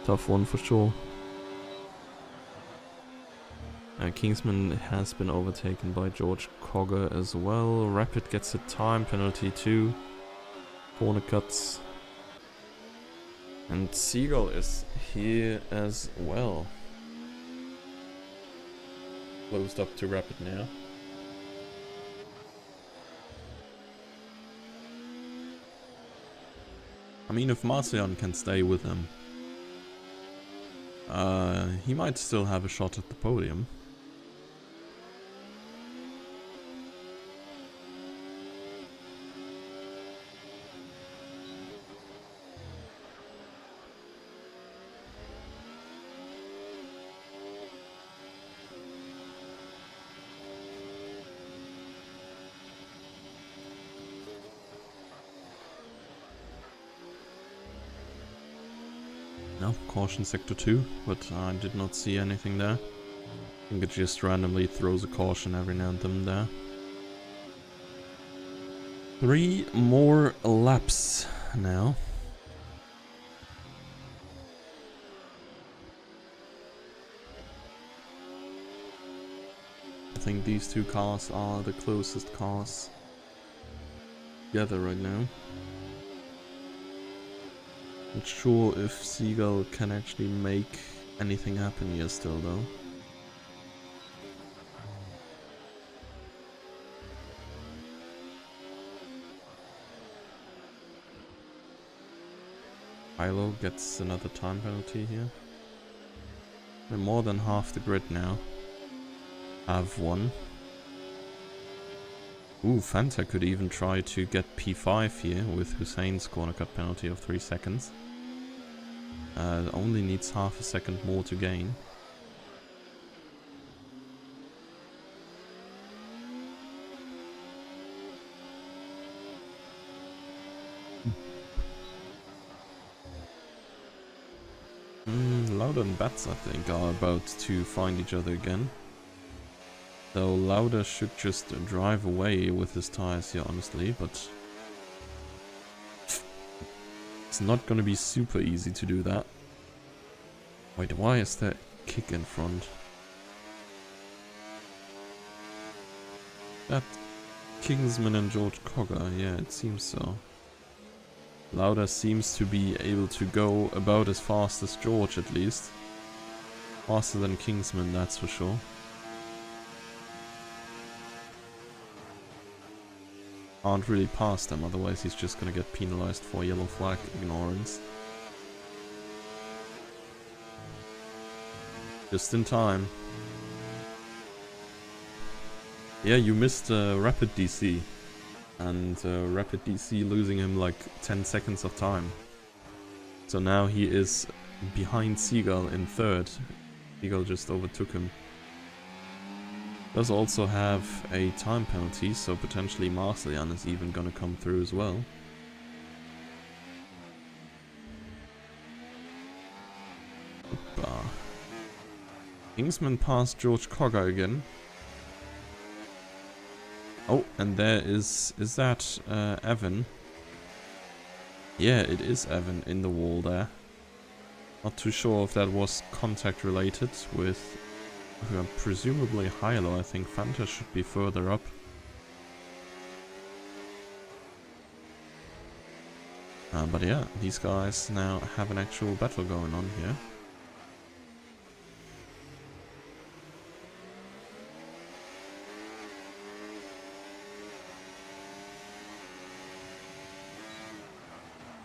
Tough one for sure. Kingsman has been overtaken by George Cogger as well. Rapid gets a time penalty too. Corner cuts. And Seagull is here as well. Closed up to Rapid now. I mean, if Marcion can stay with him, he might still have a shot at the podium. No, caution sector 2, but I did not see anything there. I think it just randomly throws a caution every now and then there. 3 more laps now. I think these two cars are the closest cars together right now. Not sure if Seagull can actually make anything happen here still though. Hilo gets another time penalty here. We're more than half the grid now. Have one. Ooh, Fanta could even try to get P5 here with Hussein's corner cut penalty of 3 seconds. Only needs half a second more to gain. Lauda and Bats, I think, are about to find each other again. Though Lauda should just drive away with his tires here, honestly, but it's not gonna be super easy to do that. Wait, why is there a kick in front? That Kingsman and George Cogger, yeah, it seems so. Lauda seems to be able to go about as fast as George, at least. Faster than Kingsman, that's for sure. Can't really pass them, otherwise he's just gonna get penalized for yellow flag ignorance. Just in time. Yeah, you missed Rapid DC. And Rapid DC losing him like 10 seconds of time. So now he is behind Seagull in third. Seagull just overtook him. Does also have a time penalty, so potentially Marcellian is even gonna come through as well. Opa. Kingsman passed George Cogger again. Oh, and there is that Evan? Yeah, it is Evan in the wall there. Not too sure if that was contact related with presumably Hilo. I think Fanta should be further up. But yeah, these guys now have an actual battle going on here.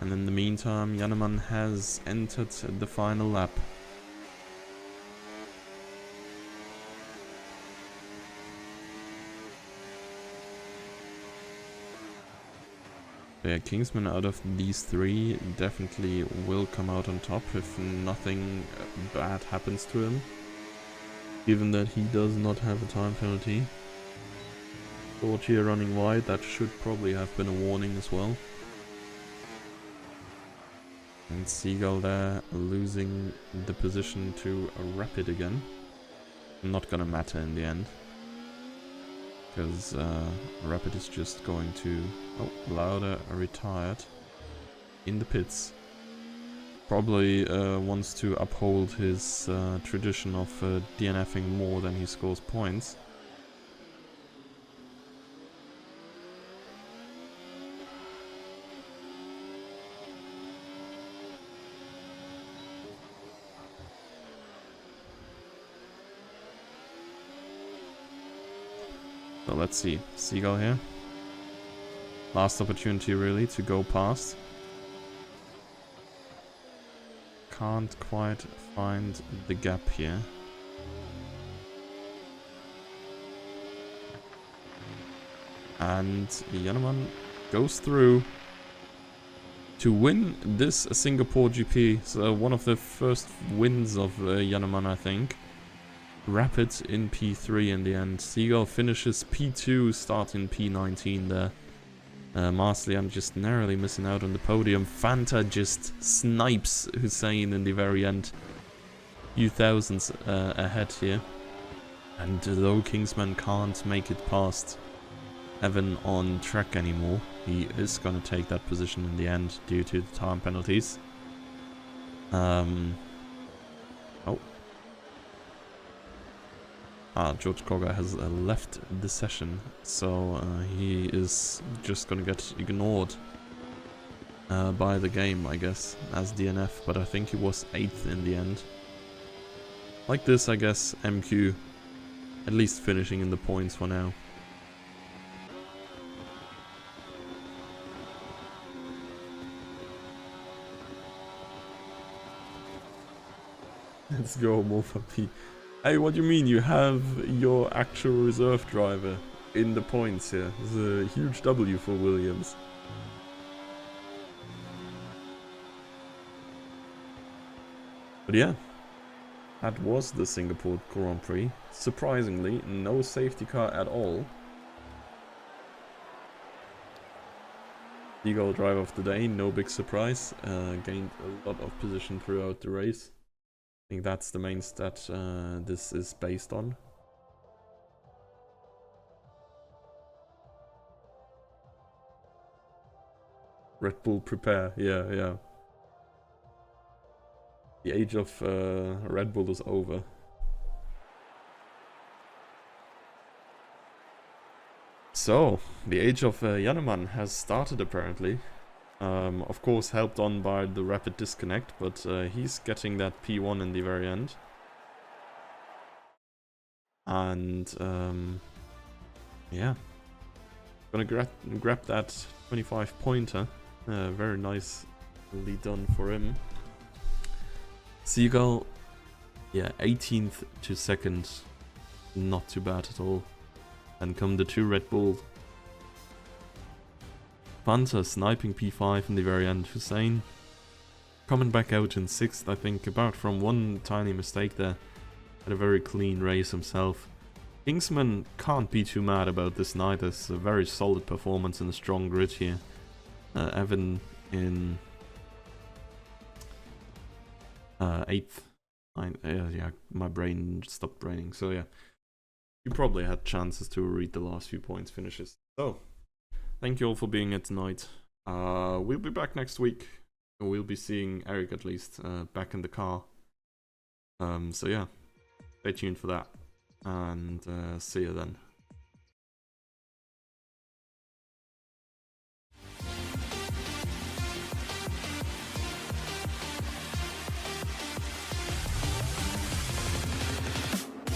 And in the meantime, Jannemann has entered the final lap. Yeah, Kingsman out of these three definitely will come out on top if nothing bad happens to him. Given that he does not have a time penalty. George here running wide, that should probably have been a warning as well. And Seagull there losing the position to a Rapid again. Not gonna matter in the end. Because Rapid is just going to... Oh, Lauda retired. In the pits. Probably wants to uphold his tradition of DNFing more than he scores points. So let's see. Seagull here. Last opportunity really to go past. Can't quite find the gap here. And Jannemann goes through to win this Singapore GP. So one of the first wins of Jannemann, I think. Rapid in P3 in the end. Seagull finishes P2, starting P19 there. Marcellian just narrowly missing out on the podium. Fanta just snipes Hussein in the very end. Few thousands ahead here. And though Kingsman can't make it past Evan on track anymore, he is going to take that position in the end due to the time penalties. George Cogger has left the session, so he is just gonna get ignored by the game, I guess, as DNF, but I think he was 8th in the end. Like this, I guess, MQ at least finishing in the points for now. Let's go, Mofapi. Hey, what do you mean? You have your actual reserve driver in the points here. It's a huge W for Williams. But yeah, that was the Singapore Grand Prix. Surprisingly, no safety car at all. Seagull driver of the day, no big surprise. Gained a lot of position throughout the race. I think that's the main stat this is based on. Red Bull prepare, yeah. The age of Red Bull is over. So, the age of Jannemann has started apparently. Of course helped on by the rapid disconnect, but he's getting that P1 in the very end. And yeah, gonna grab that 25 pointer. Very nicely done for him. Seagull, yeah, 18th to 2nd, not too bad at all. And come the 2 Red Bull. Panther sniping P5 in the very end. Hussein coming back out in 6th, I think, apart from one tiny mistake there. Had a very clean race himself. Kingsman can't be too mad about this neither. It's a very solid performance and a strong grid here. Evan in 8th. Yeah, my brain stopped braining, so yeah. You probably had chances to read the last few points finishes. So, thank you all for being here tonight. We'll be back next week. We'll be seeing Eric at least back in the car. So yeah, stay tuned for that. And see you then.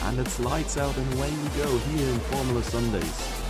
And it's lights out and away we go here in Formula Sundays.